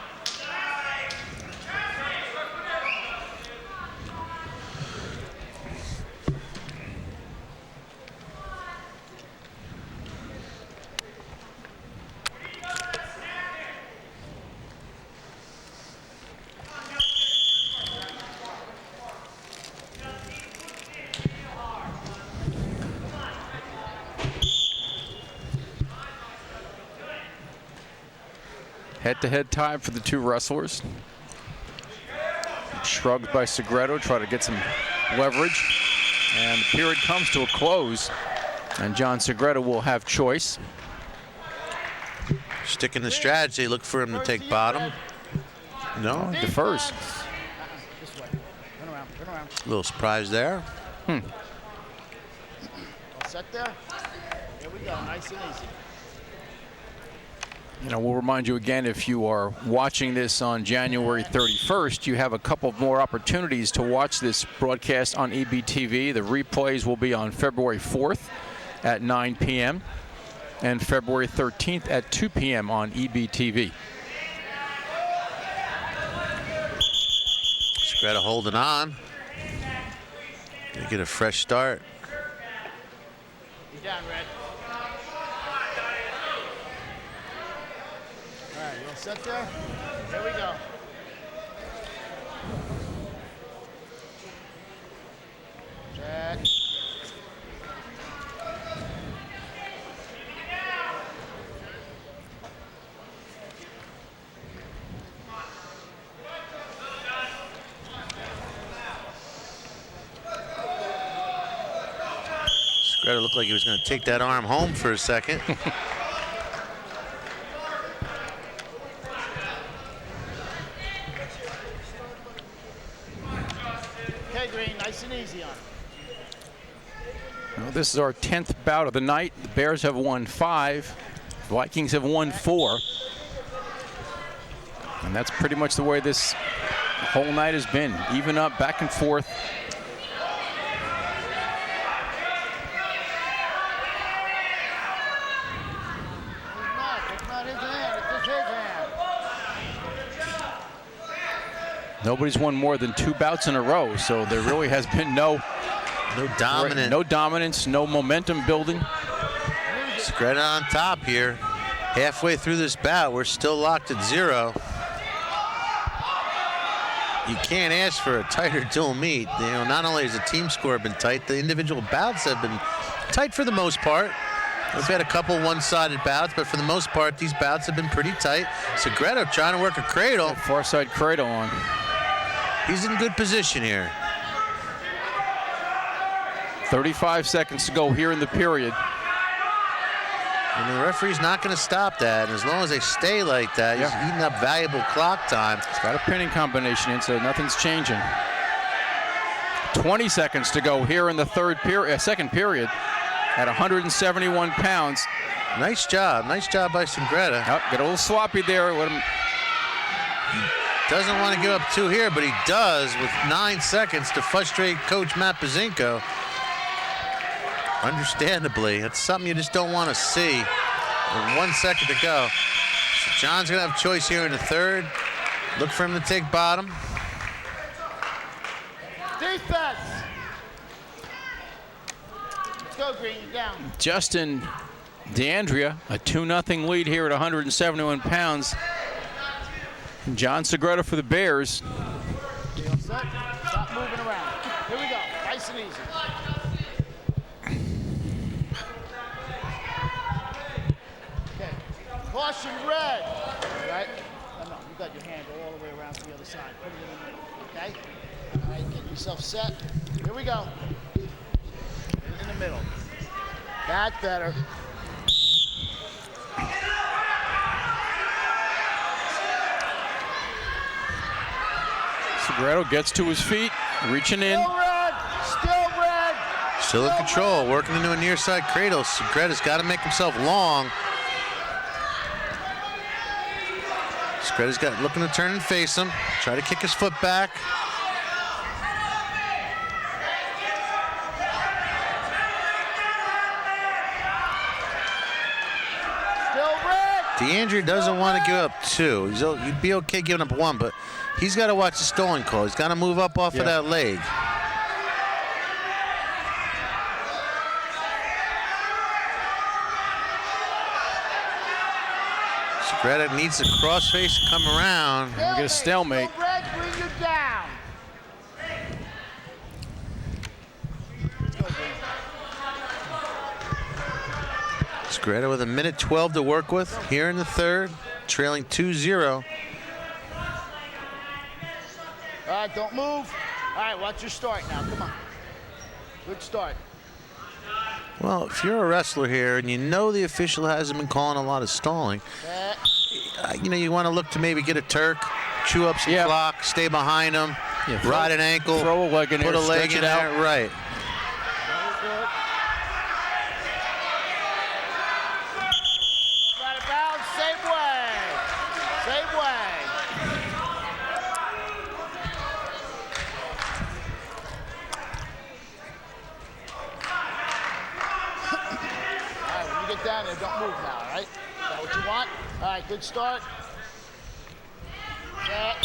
Head-to-head tie for the two wrestlers. Shrugged by Segredo, try to get some leverage. And the period comes to a close. And John Segredo will have choice. Sticking the strategy, look for him to take bottom. No, Defers. This way. Turn around. Turn around. a little surprise there. All set there? Here we go. Nice and easy. You know, we'll remind you again, if you are watching this on January 31st, you have a couple more opportunities to watch this broadcast on EBTV. The replays will be on February 4th at 9 p.m. and February 13th at 2 p.m. on EBTV. Segredo holding on. Gonna get a fresh start. You down, Red. All right, you all set there? Here we go. Check. Segredo looked like he was going to take that arm home for a second. Okay, Green, nice and easy on it. Well, this is our 10th bout of the night. The Bears have won 5. Vikings have won 4. And that's pretty much the way this whole night has been. Even up, back and forth. It's not his hand, it's just his hand. Nobody's won more than 2 bouts in a row, so there really has been no dominance, no momentum building. Segredo on top here. Halfway through this bout, we're still locked at 0. You can't ask for a tighter dual meet. You know, not only has the team score been tight, the individual bouts have been tight for the most part. We've had a couple one-sided bouts, but for the most part, these bouts have been pretty tight. Segredo trying to work a cradle. Far side cradle on. He's in good position here. 35 seconds to go here in the period. And the referee's not going to stop that. And as long as they stay like that, he's eating up valuable clock time. It's got a pinning combination in, so nothing's changing. 20 seconds to go here in the second period at 171 pounds. Nice job by Segredo. Oh, get a little sloppy there. Doesn't want to give up 2 here, but he does with 9 seconds to frustrate Coach Matt Bazinko. Understandably, that's something you just don't want to see. With 1 second to go. So John's going to have choice here in the third. Look for him to take bottom. Defense! Let's go, Green, you're down. Justin DeAndrea, a 2-0 lead here at 171 pounds. John Segredo for the Bears. You all set? Stop moving around. Here we go, nice and easy. Okay, caution red. Right? No, you got your hand all the way around to the other side. Put it in the middle, okay? All right, get yourself set. Here we go. In the middle. That's better. Segredo gets to his feet, reaching in. Still red, still red. Still in control, working into a near side cradle. Segredo's got to make himself long. Segredo's looking to turn and face him. Try to kick his foot back. Still red. DeAndre doesn't want to give up 2. He'd be okay giving up 1, but he's got to watch the stolen call. He's got to move up off of that leg. Segredo needs to crossface and come around. We get a stalemate. Still red, bring you down. Let's go, Green. Segredo with 1:12 to work with here in the third. trailing 2-0. All right, don't move. All right, watch your start now. Come on. Good start. Well, if you're a wrestler here and you know the official hasn't been calling a lot of stalling, you know, you want to look to maybe get a Turk, chew up some clock, stay behind him, ride an ankle, throw a leg in put there, a leg in there. Right. Got it bounce, same way. Same way. All right, when you get down there, don't move now, all right? Is that what you want? All right, good start. Set.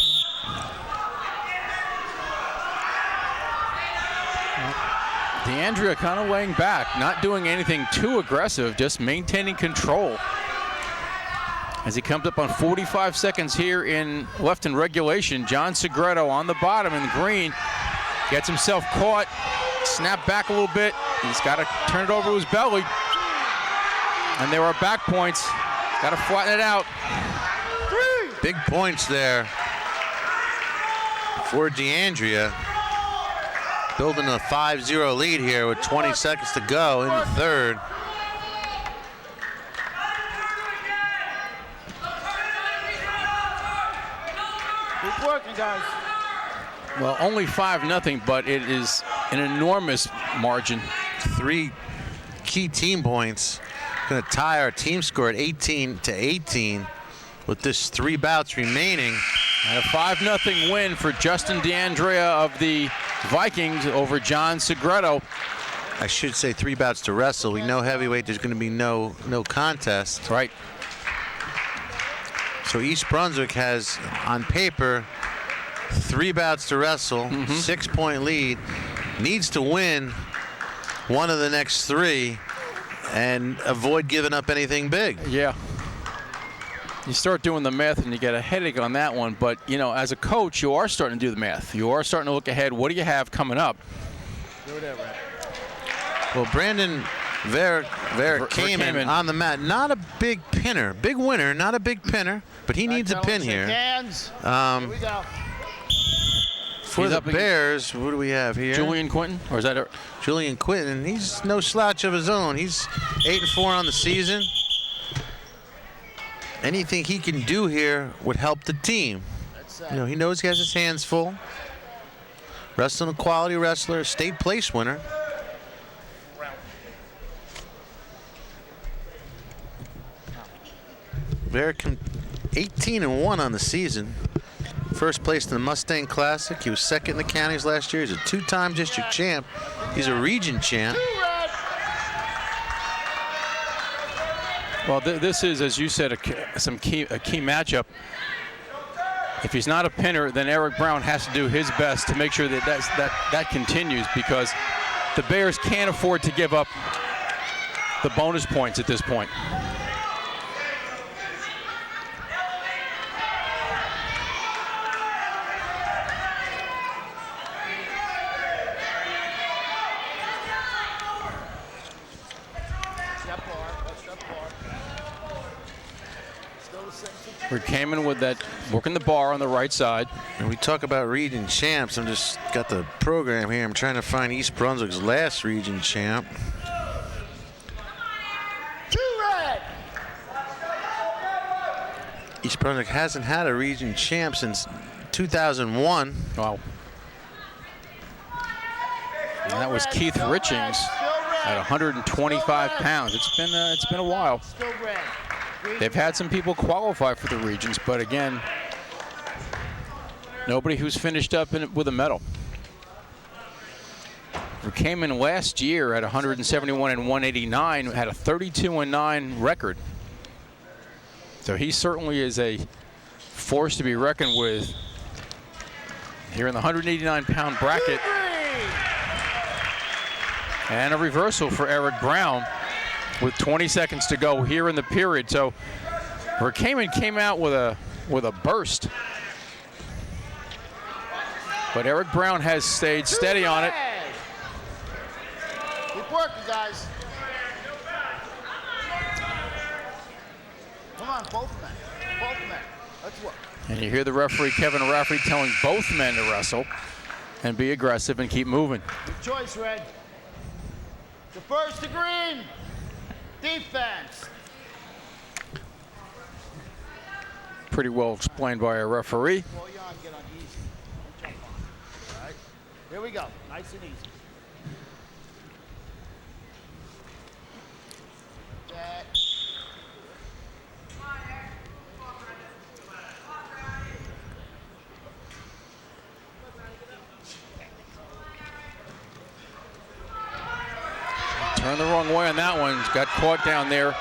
DeAndrea kind of laying back, not doing anything too aggressive, just maintaining control. As he comes up on 45 seconds here left in regulation, John Segreto on the bottom in the green, gets himself caught, snap back a little bit. He's got to turn it over to his belly. And there are back points. Got to flatten it out. Big points there for DeAndrea. Building a 5-0 lead here with 20 seconds to go in the third. Keep working, guys. Well, only 5-0, but it is an enormous margin. 3 key team points. Going to tie our team score at 18-18 with this 3 bouts remaining. And a 5-0 win for Justin DeAndrea of the Vikings over John Segreto. I should say 3 bouts to wrestle. We know heavyweight there's going to be no contest. Right. So East Brunswick has, on paper, 3 bouts to wrestle, 6-point lead, needs to win one of the next 3 and avoid giving up anything big. Yeah. You start doing the math and you get a headache on that one, but you know, as a coach, you are starting to do the math. You are starting to look ahead. What do you have coming up? Well, Brandon came in on the mat. Not a big pinner. Big winner, not a big pinner, but he needs a pin here. Hands. Here we go. For the Bears, what do we have here? Julian Quinton, or is that a Julian Quinton? He's no slouch of his own. He's 8-4 on the season. Anything he can do here would help the team. You know, he knows he has his hands full. Wrestling a quality wrestler, state place winner. Bear 18-1 on the season. First place in the Mustang Classic. He was second in the counties last year. He's a 2-time district champ. He's a region champ. Well, this is, as you said, a key matchup. If he's not a pinner, then Eric Brown has to do his best to make sure that continues, because the Bears can't afford to give up the bonus points at this point. We came in with that, working the bar on the right side. And we talk about region champs. I'm just got the program here. I'm trying to find East Brunswick's last region champ. East Brunswick hasn't had a region champ since 2001. Wow. And that was Keith Richings at 125 pounds. It's been a while. They've had some people qualify for the regions, but again, nobody who's finished up with a medal. We came in last year at 171 and 189, had a 32-9 record. So he certainly is a force to be reckoned with here in the 189-pound bracket. And a reversal for Eric Brown with 20 seconds to go here in the period. So Verkaman came out with a burst, but Eric Brown has stayed steady on it. Keep working, guys. Come on, both of them. Both of Let's work. And you hear the referee, Kevin Rafferty, telling both men to wrestle and be aggressive and keep moving. Good choice, Red. The first to green. Defense. Pretty well explained by a referee. Pull you on, get on easy. Don't jump on. All right. Here we go. Nice and easy. Set. Turned the wrong way on that one. Got caught down there.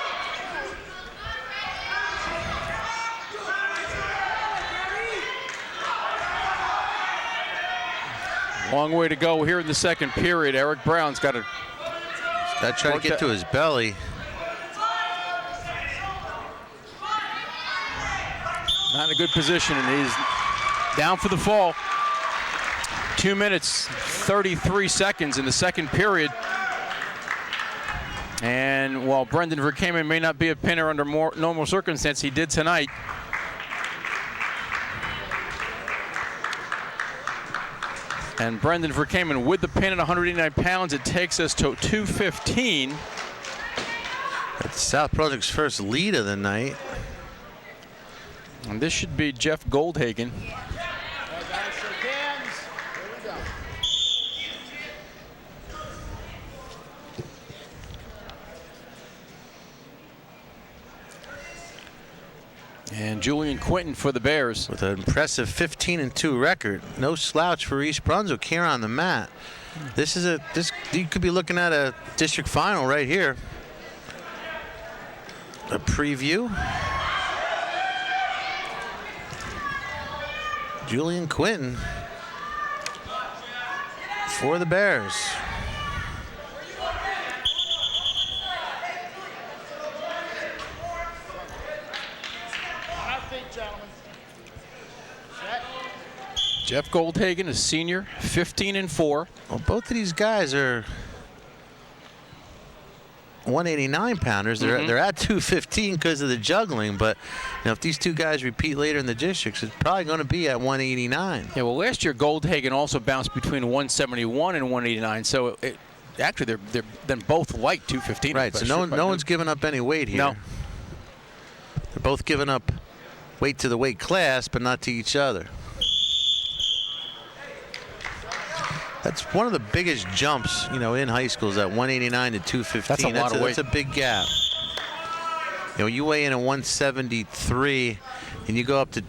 Long way to go here in the second period. Eric Brown's got to try to get to his belly. not in a good position, and he's down for the fall. 2 minutes, 33 seconds in the second period. And while Brendan Verkaman may not be a pinner under more normal circumstances, he did tonight. And Brendan Verkaman with the pin at 189 pounds. It takes us to 2:15. That's South Brunswick's first lead of the night. And this should be Jeff Goldhagen. And Julian Quinton for the Bears. With an impressive 15-2 record. No slouch for East Brunswick here on the mat. This you could be looking at a district final right here. A preview. Julian Quinton for the Bears. Jeff Goldhagen, a senior, 15-4. Well, both of these guys are 189 pounders. They're at 215 because of the juggling, but you know, if these two guys repeat later in the districts, it's probably going to be at 189. Yeah, well, last year Goldhagen also bounced between 171 and 189, so actually they're then both light 215. Right, so no one's giving up any weight here. No. They're both giving up weight to the weight class, but not to each other. That's one of the biggest jumps, you know, in high school is that 189 to 215. That's a lot of weight. That's a big gap. You know, you weigh in at 173, and you go up to,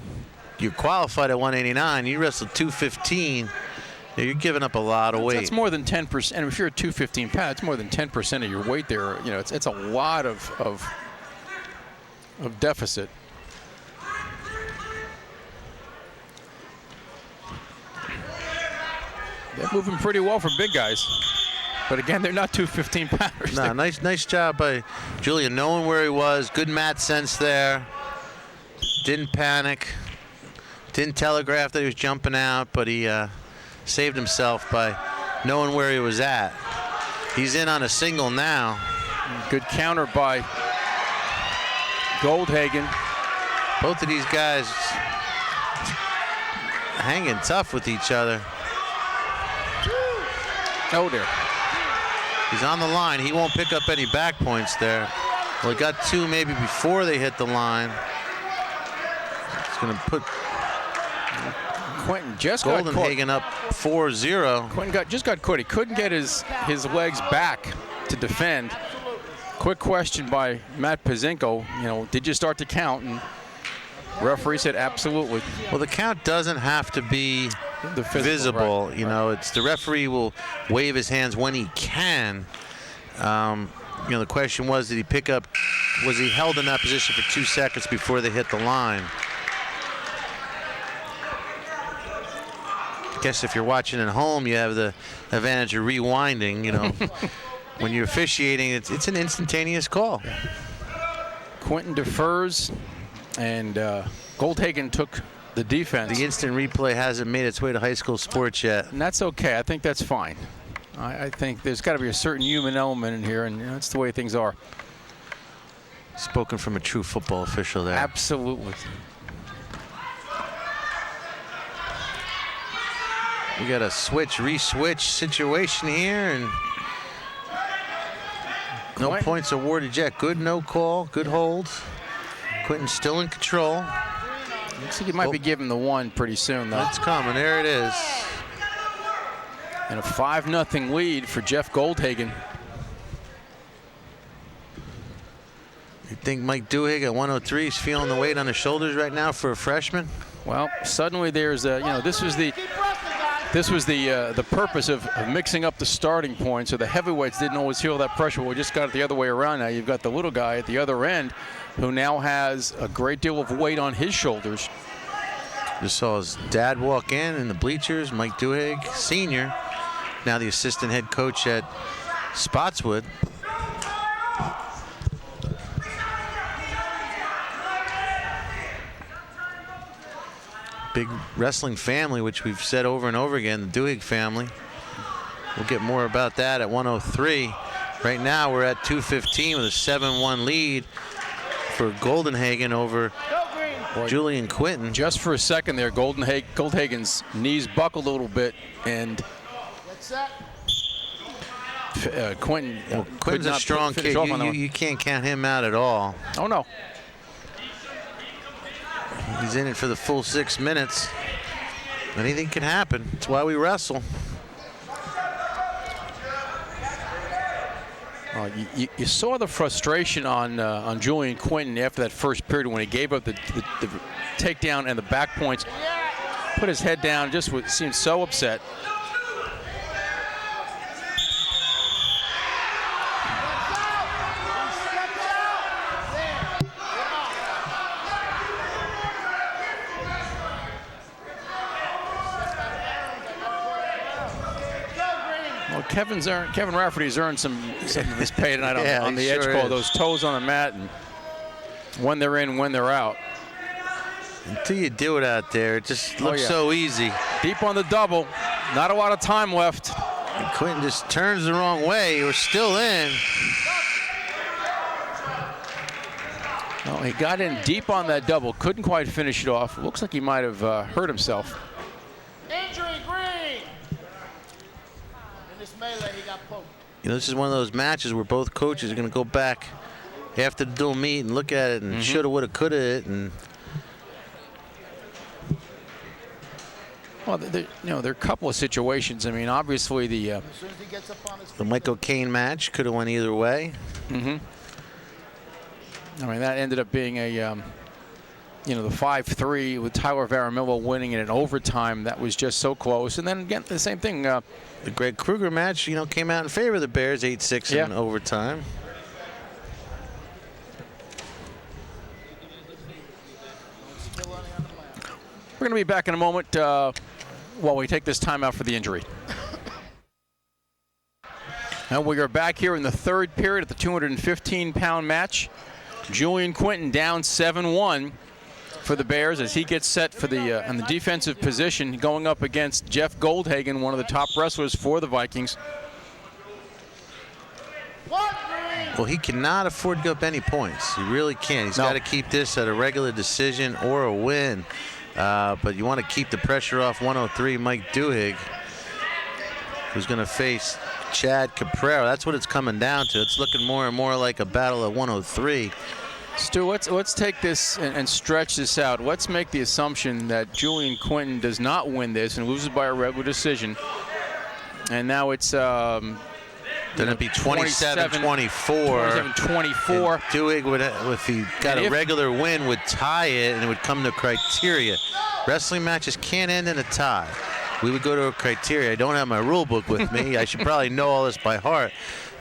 you're qualified at 189. You wrestle 215. You're giving up a lot of weight. That's more than 10%. And if you're at 215 pounds, it's more than 10% of your weight there. You know, it's a lot of deficit. They're moving pretty well for big guys. But again, they're not 215 pounders. No, nice job by Julian, knowing where he was. Good mat sense there. Didn't panic. Didn't telegraph that he was jumping out, but he saved himself by knowing where he was at. He's in on a single now. Good counter by Goldhagen. Both of these guys hanging tough with each other. Oh, there. He's on the line. He won't pick up any back points there. Well, he got two maybe before they hit the line. It's going to put Quinton just got caught. Goldhagen up 4-0. Quinton just got caught. He couldn't get his legs back to defend. Quick question by Matt Pazinko. You know, did you start to count? And referee said absolutely. Well, the count doesn't have to be visible. Right. You know, it's the referee will wave his hands when he can. You know, the question was, did he pick up? Was he held in that position for 2 seconds before they hit the line? I guess if you're watching at home, you have the advantage of rewinding. You know, when you're officiating, it's an instantaneous call. Quinton defers, and Goldhagen took the defense. The instant replay hasn't made its way to high school sports yet. And that's okay. I think that's fine. I think there's got to be a certain human element in here, and that's the way things are. Spoken from a true football official there. Absolutely. We got a re-switch situation here, and no points awarded yet. Good no call, good hold. Quentin still in control. Looks like he might be giving the one pretty soon, though. It's coming. There it is. And a 5-0 lead for Jeff Goldhagen. You think Mike Duhigg at 103 is feeling the weight on his shoulders right now for a freshman? Well, suddenly there's a, this was the purpose of mixing up the starting point, so the heavyweights didn't always feel that pressure. We just got it the other way around. Now you've got the little guy at the other end who now has a great deal of weight on his shoulders. Just saw his dad walk in the bleachers, Mike Duhigg, senior, now the assistant head coach at Spotswood. Big wrestling family, which we've said over and over again, the Duhigg family. We'll get more about that at 103. Right now we're at 2:15 with a 7-1 lead for Goldenhagen over Julian Quinton. Just for a second there, Goldhagen's knees buckled a little bit, and Quinton. Well, Quinton's a strong kid. You can't count him out at all. Oh, no. He's in it for the full 6 minutes. Anything can happen. That's why we wrestle. You saw the frustration on Julian Quinton after that first period when he gave up the takedown and the back points. Put his head down, just seemed so upset. Kevin Rafferty's earned some of his pay tonight on the edge call. Those toes on the mat, and when they're in, when they're out. Until you do it out there, it just looks so easy. Deep on the double, not a lot of time left. And Quinton just turns the wrong way. We're still in. Well, he got in deep on that double, couldn't quite finish it off. Looks like he might have hurt himself. Injury, Green. In this melee, he got poked. This is one of those matches where both coaches are going to go back after the dual meet and look at it and shoulda, woulda, coulda it. And well, there are a couple of situations. I mean, obviously the Michael Kohn match could have went either way. I mean, that ended up being a, the 5-3 with Tyler Varamillo winning in an overtime. That was just so close. And then again, the same thing. The Greg Kruger match, came out in favor of the Bears, 8-6 in overtime. We're going to be back in a moment while we take this time out for the injury. And we are back here in the third period at the 215-pound match. Julian Quinton down 7-1 for the Bears as he gets set for the in the defensive position, going up against Jeff Goldhagen, one of the top wrestlers for the Vikings. Well, he cannot afford to give up any points. He really can't. He's got to keep this at a regular decision or a win. But you want to keep the pressure off 103 Mike Duhigg, who's going to face Chad Caprera. That's what it's coming down to. It's looking more and more like a battle at 103. Stu, let's take this and stretch this out. Let's make the assumption that Julian Quinton does not win this and loses by a regular decision. And now it's then it'd be 27-24. 27-24. Duhigg would, if he got a regular win, would tie it, and it would come to criteria. Wrestling matches can't end in a tie. We would go to a criteria. I don't have my rule book with me. I should probably know all this by heart.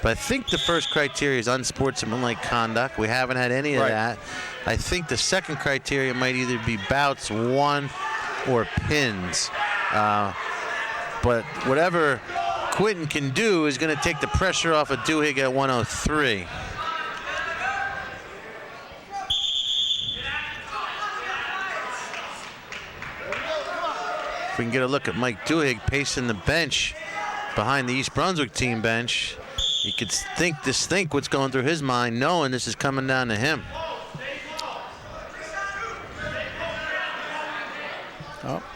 But I think the first criteria is unsportsmanlike conduct. We haven't had any of that. I think the second criteria might either be bouts won or pins. But whatever Quinton can do is going to take the pressure off of Duhigg at 103. If we can get a look at Mike Duhigg pacing the bench behind the East Brunswick team bench, you could think what's going through his mind, knowing this is coming down to him.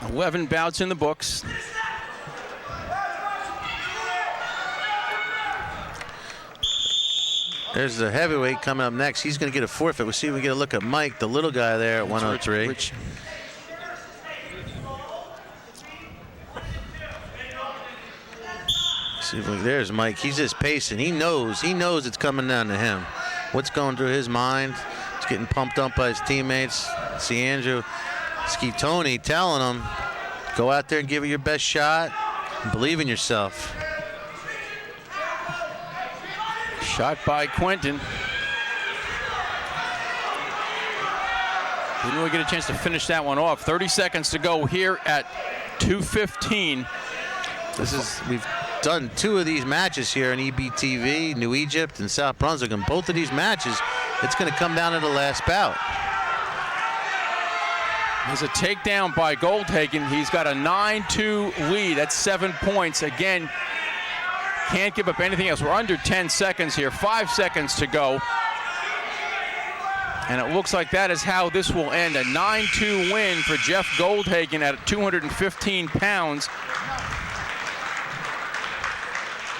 11 bouts in the books. There's the heavyweight coming up next. He's going to get a forfeit. We'll see if we get a look at Mike, the little guy there at 103. Rich. See if there's Mike. He's just pacing. He knows it's coming down to him. What's going through his mind? He's getting pumped up by his teammates. See Andrew Scitoni telling him, go out there and give it your best shot. Believe in yourself. Shot by Quentin. Didn't really get a chance to finish that one off. 30 seconds to go here at 2:15. We've done 2 of these matches here in EBTV, New Egypt and South Brunswick, and both of these matches, it's going to come down to the last bout. There's a takedown by Goldhagen. He's got a 9-2 lead. That's 7 points. Again, can't give up anything else. We're under 10 seconds here. 5 seconds to go. And it looks like that is how this will end. A 9-2 win for Jeff Goldhagen at 215 pounds.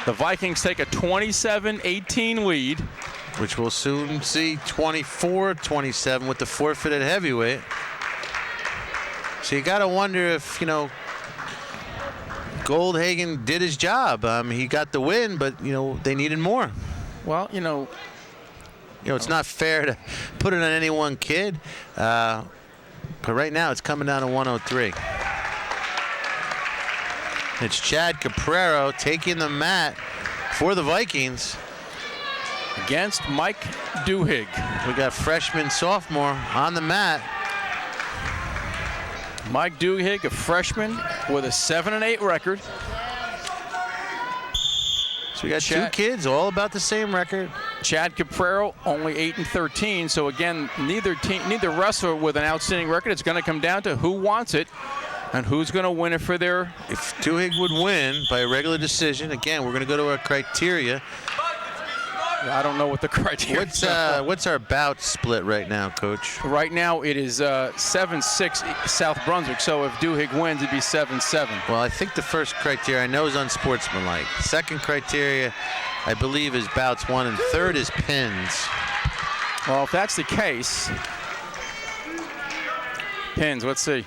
The Vikings take a 27-18 lead. Which we'll soon see 24-27 with the forfeit at heavyweight. So you got to wonder if, Goldhagen did his job. He got the win, but, they needed more. Well, it's not fair to put it on any one kid. But right now it's coming down to 103. It's Chad Caprero taking the mat for the Vikings. Against Mike Duhigg. We got freshman, sophomore on the mat. Mike Duhigg, a freshman with a 7-8 record. So we got 2 kids, all about the same record. Chad Caprero only 8-13. So again, neither wrestler with an outstanding record. It's going to come down to who wants it and who's going to win it for their. If Duhigg would win by a regular decision, again, we're going to go to our criteria. I don't know what the criteria is. What's our bout split right now, Coach? Right now it is 7-6 South Brunswick. So if Duhigg wins, it'd be 7-7. Well, I think the first criteria I know is unsportsmanlike. Second criteria, I believe, is bouts 1, and third is pins. Well, if that's the case, pins. Let's see.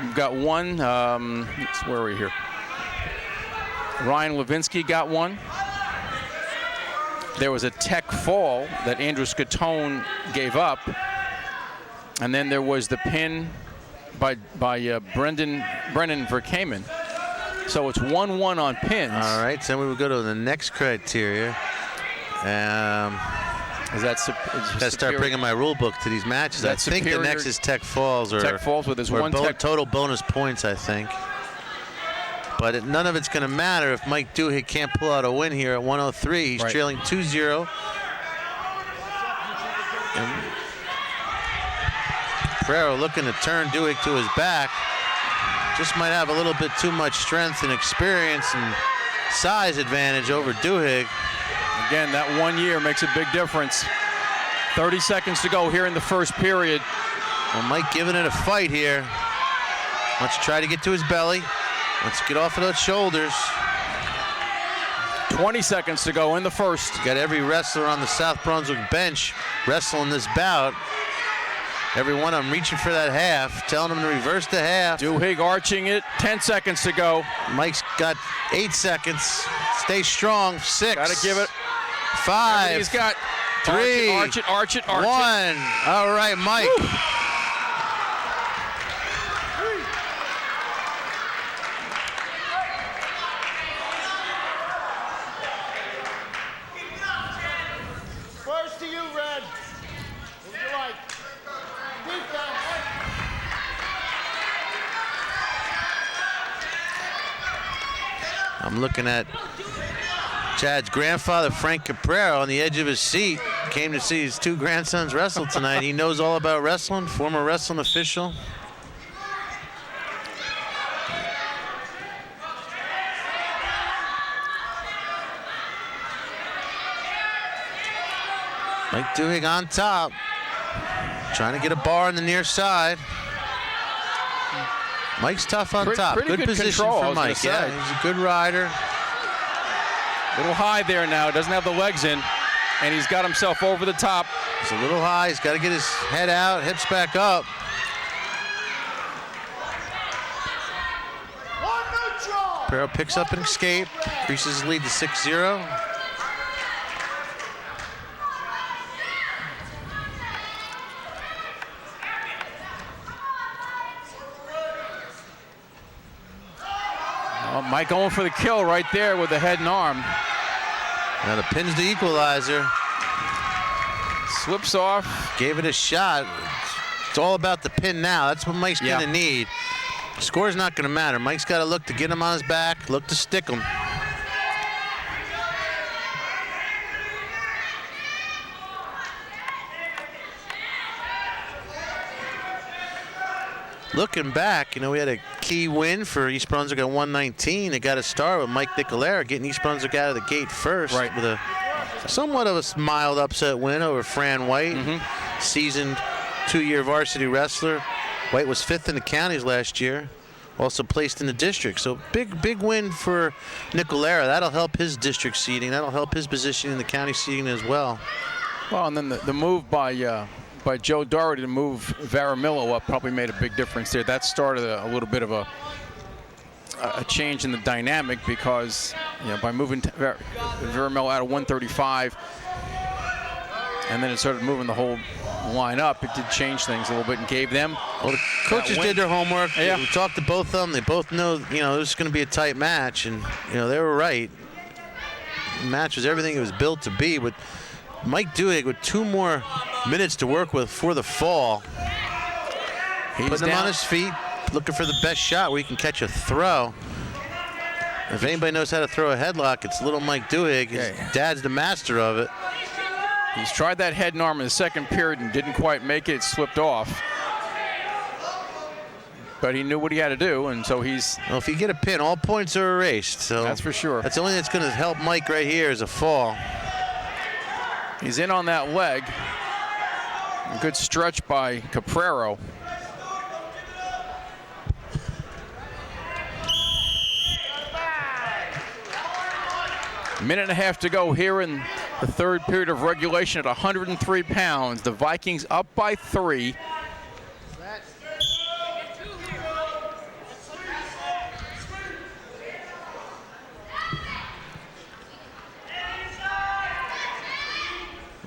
We've got one. Where are we here? Ryan Levinsky got one. There was a tech fall that Andrew Scatone gave up. And then there was the pin by Brendan Verkamen. So it's 1-1 on pins. All right, so we will go to the next criteria. Gotta start bringing my rule book to these matches. I think the next is tech falls, or tech falls with his one total bonus points, I think. But none of it's going to matter if Mike Duhigg can't pull out a win here at 103. He's trailing 2-0. And Pereira looking to turn Duhigg to his back. Just might have a little bit too much strength and experience and size advantage over Duhigg. Again, that 1 year makes a big difference. 30 seconds to go here in the first period. Well, Mike giving it a fight here. Wants to try to get to his belly. Let's get off of those shoulders. 20 seconds to go in the first. Got every wrestler on the South Brunswick bench wrestling this bout. Every one of them reaching for that half, telling them to reverse the half. Duhigg arching it. 10 seconds to go. Mike's got 8 seconds. Stay strong. 6. Got to give it. 5. He's got 3. Arch it. 1. All right, Mike. Woo. First to you, Red. What would you like? Defense. I'm looking at Chad's grandfather, Frank Caprero, on the edge of his seat. Came to see his 2 grandsons wrestle tonight. He knows all about wrestling, former wrestling official. Mike Duhigg on top, trying to get a bar on the near side. Mike's tough on top. Pretty good position control, for Mike. Yeah, he's a good rider. little high there now, doesn't have the legs in, and he's got himself over the top. He's a little high. He's got to get his head out, hips back up. Cancro picks up an escape, increases his lead to 6-0. Well, Mike going for the kill right there with the head and arm. Now the pin's the equalizer. Slips off. Gave it a shot. It's all about the pin now. That's what Mike's going to need. Score's not going to matter. Mike's got to look to get him on his back, look to stick him. Looking back, you know, we had a key win for East Brunswick at 119. They got a start with Mike Nicolera getting East Brunswick out of the gate first with a somewhat of a mild upset win over Fran White, seasoned 2-year varsity wrestler. White was 5th in the counties last year, also placed in the district. So big win for Nicolera. That'll help his district seeding. That'll help his position in the county seeding as well. Well, and then the move by Joe Doherty to move Varamillo up probably made a big difference there. That started a little bit of a change in the dynamic because, you know, by moving Varamillo out of 135, and then it started moving the whole line up, it did change things a little bit and gave them. Well, the coaches did their homework. Yeah. We talked to both of them. They both know, you know, this is going to be a tight match, and you know they were right. The match was everything it was built to be. With Mike Duhigg with 2 more minutes to work with for the fall, putting him on his feet, looking for the best shot where he can catch a throw. If anybody knows how to throw a headlock, it's little Mike Duhigg. His dad's the master of it. He's tried that head and arm in the second period and didn't quite make it. It slipped off. But he knew what he had to do, and so he's... Well, if you get a pin, all points are erased. So that's for sure. That's the only thing that's going to help Mike right here is a fall. He's in on that leg. A good stretch by Caprero. Minute and a half to go here in the 3rd period of regulation at 103 pounds. The Vikings up by 3.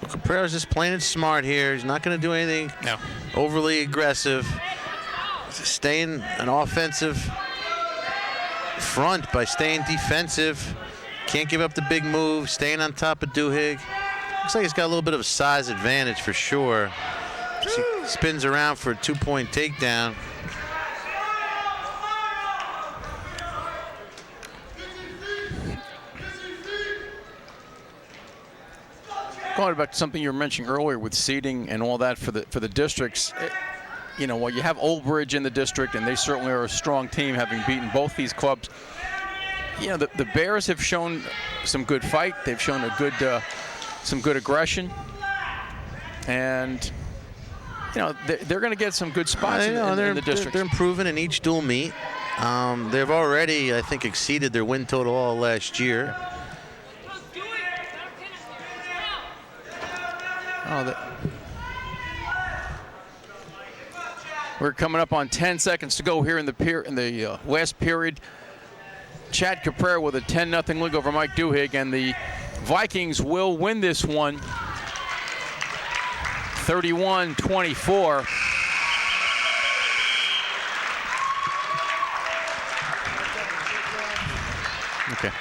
Caprero's just playing it smart here. He's not going to do anything overly aggressive. He's staying an offensive front by staying defensive. Can't give up the big move, staying on top of Duhigg. Looks like he's got a little bit of a size advantage for sure. He spins around for a 2-point takedown. Going back to something you were mentioning earlier with seeding and all that for the districts, you know, well, you have Old Bridge in the district, and they certainly are a strong team, having beaten both these clubs. You know, the Bears have shown some good fight. They've shown some good aggression, and you know they're going to get some good spots in the district. They're improving in each dual meet. They've already, I think, exceeded their win total all last year. We're coming up on 10 seconds to go here in the last period. Chad Caprera with a 10-0 lead over Mike Duhigg, and the Vikings will win this one 31-24. Okay.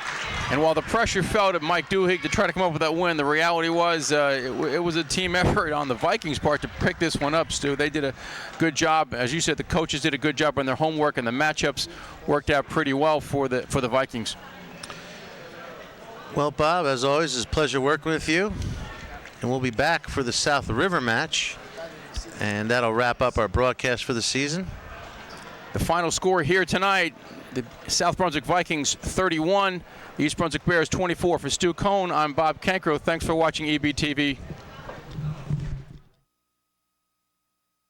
And while the pressure felt at Mike Duhigg to try to come up with that win, the reality was it was a team effort on the Vikings' part to pick this one up, Stu. They did a good job. As you said, the coaches did a good job on their homework, and the matchups worked out pretty well for the Vikings. Well, Bob, as always, it's a pleasure working with you. And we'll be back for the South River match, and that'll wrap up our broadcast for the season. The final score here tonight, the South Brunswick Vikings 31, the East Brunswick Bears 24. For Stu Kohn, I'm Bob Cancro. Thanks for watching EBTV.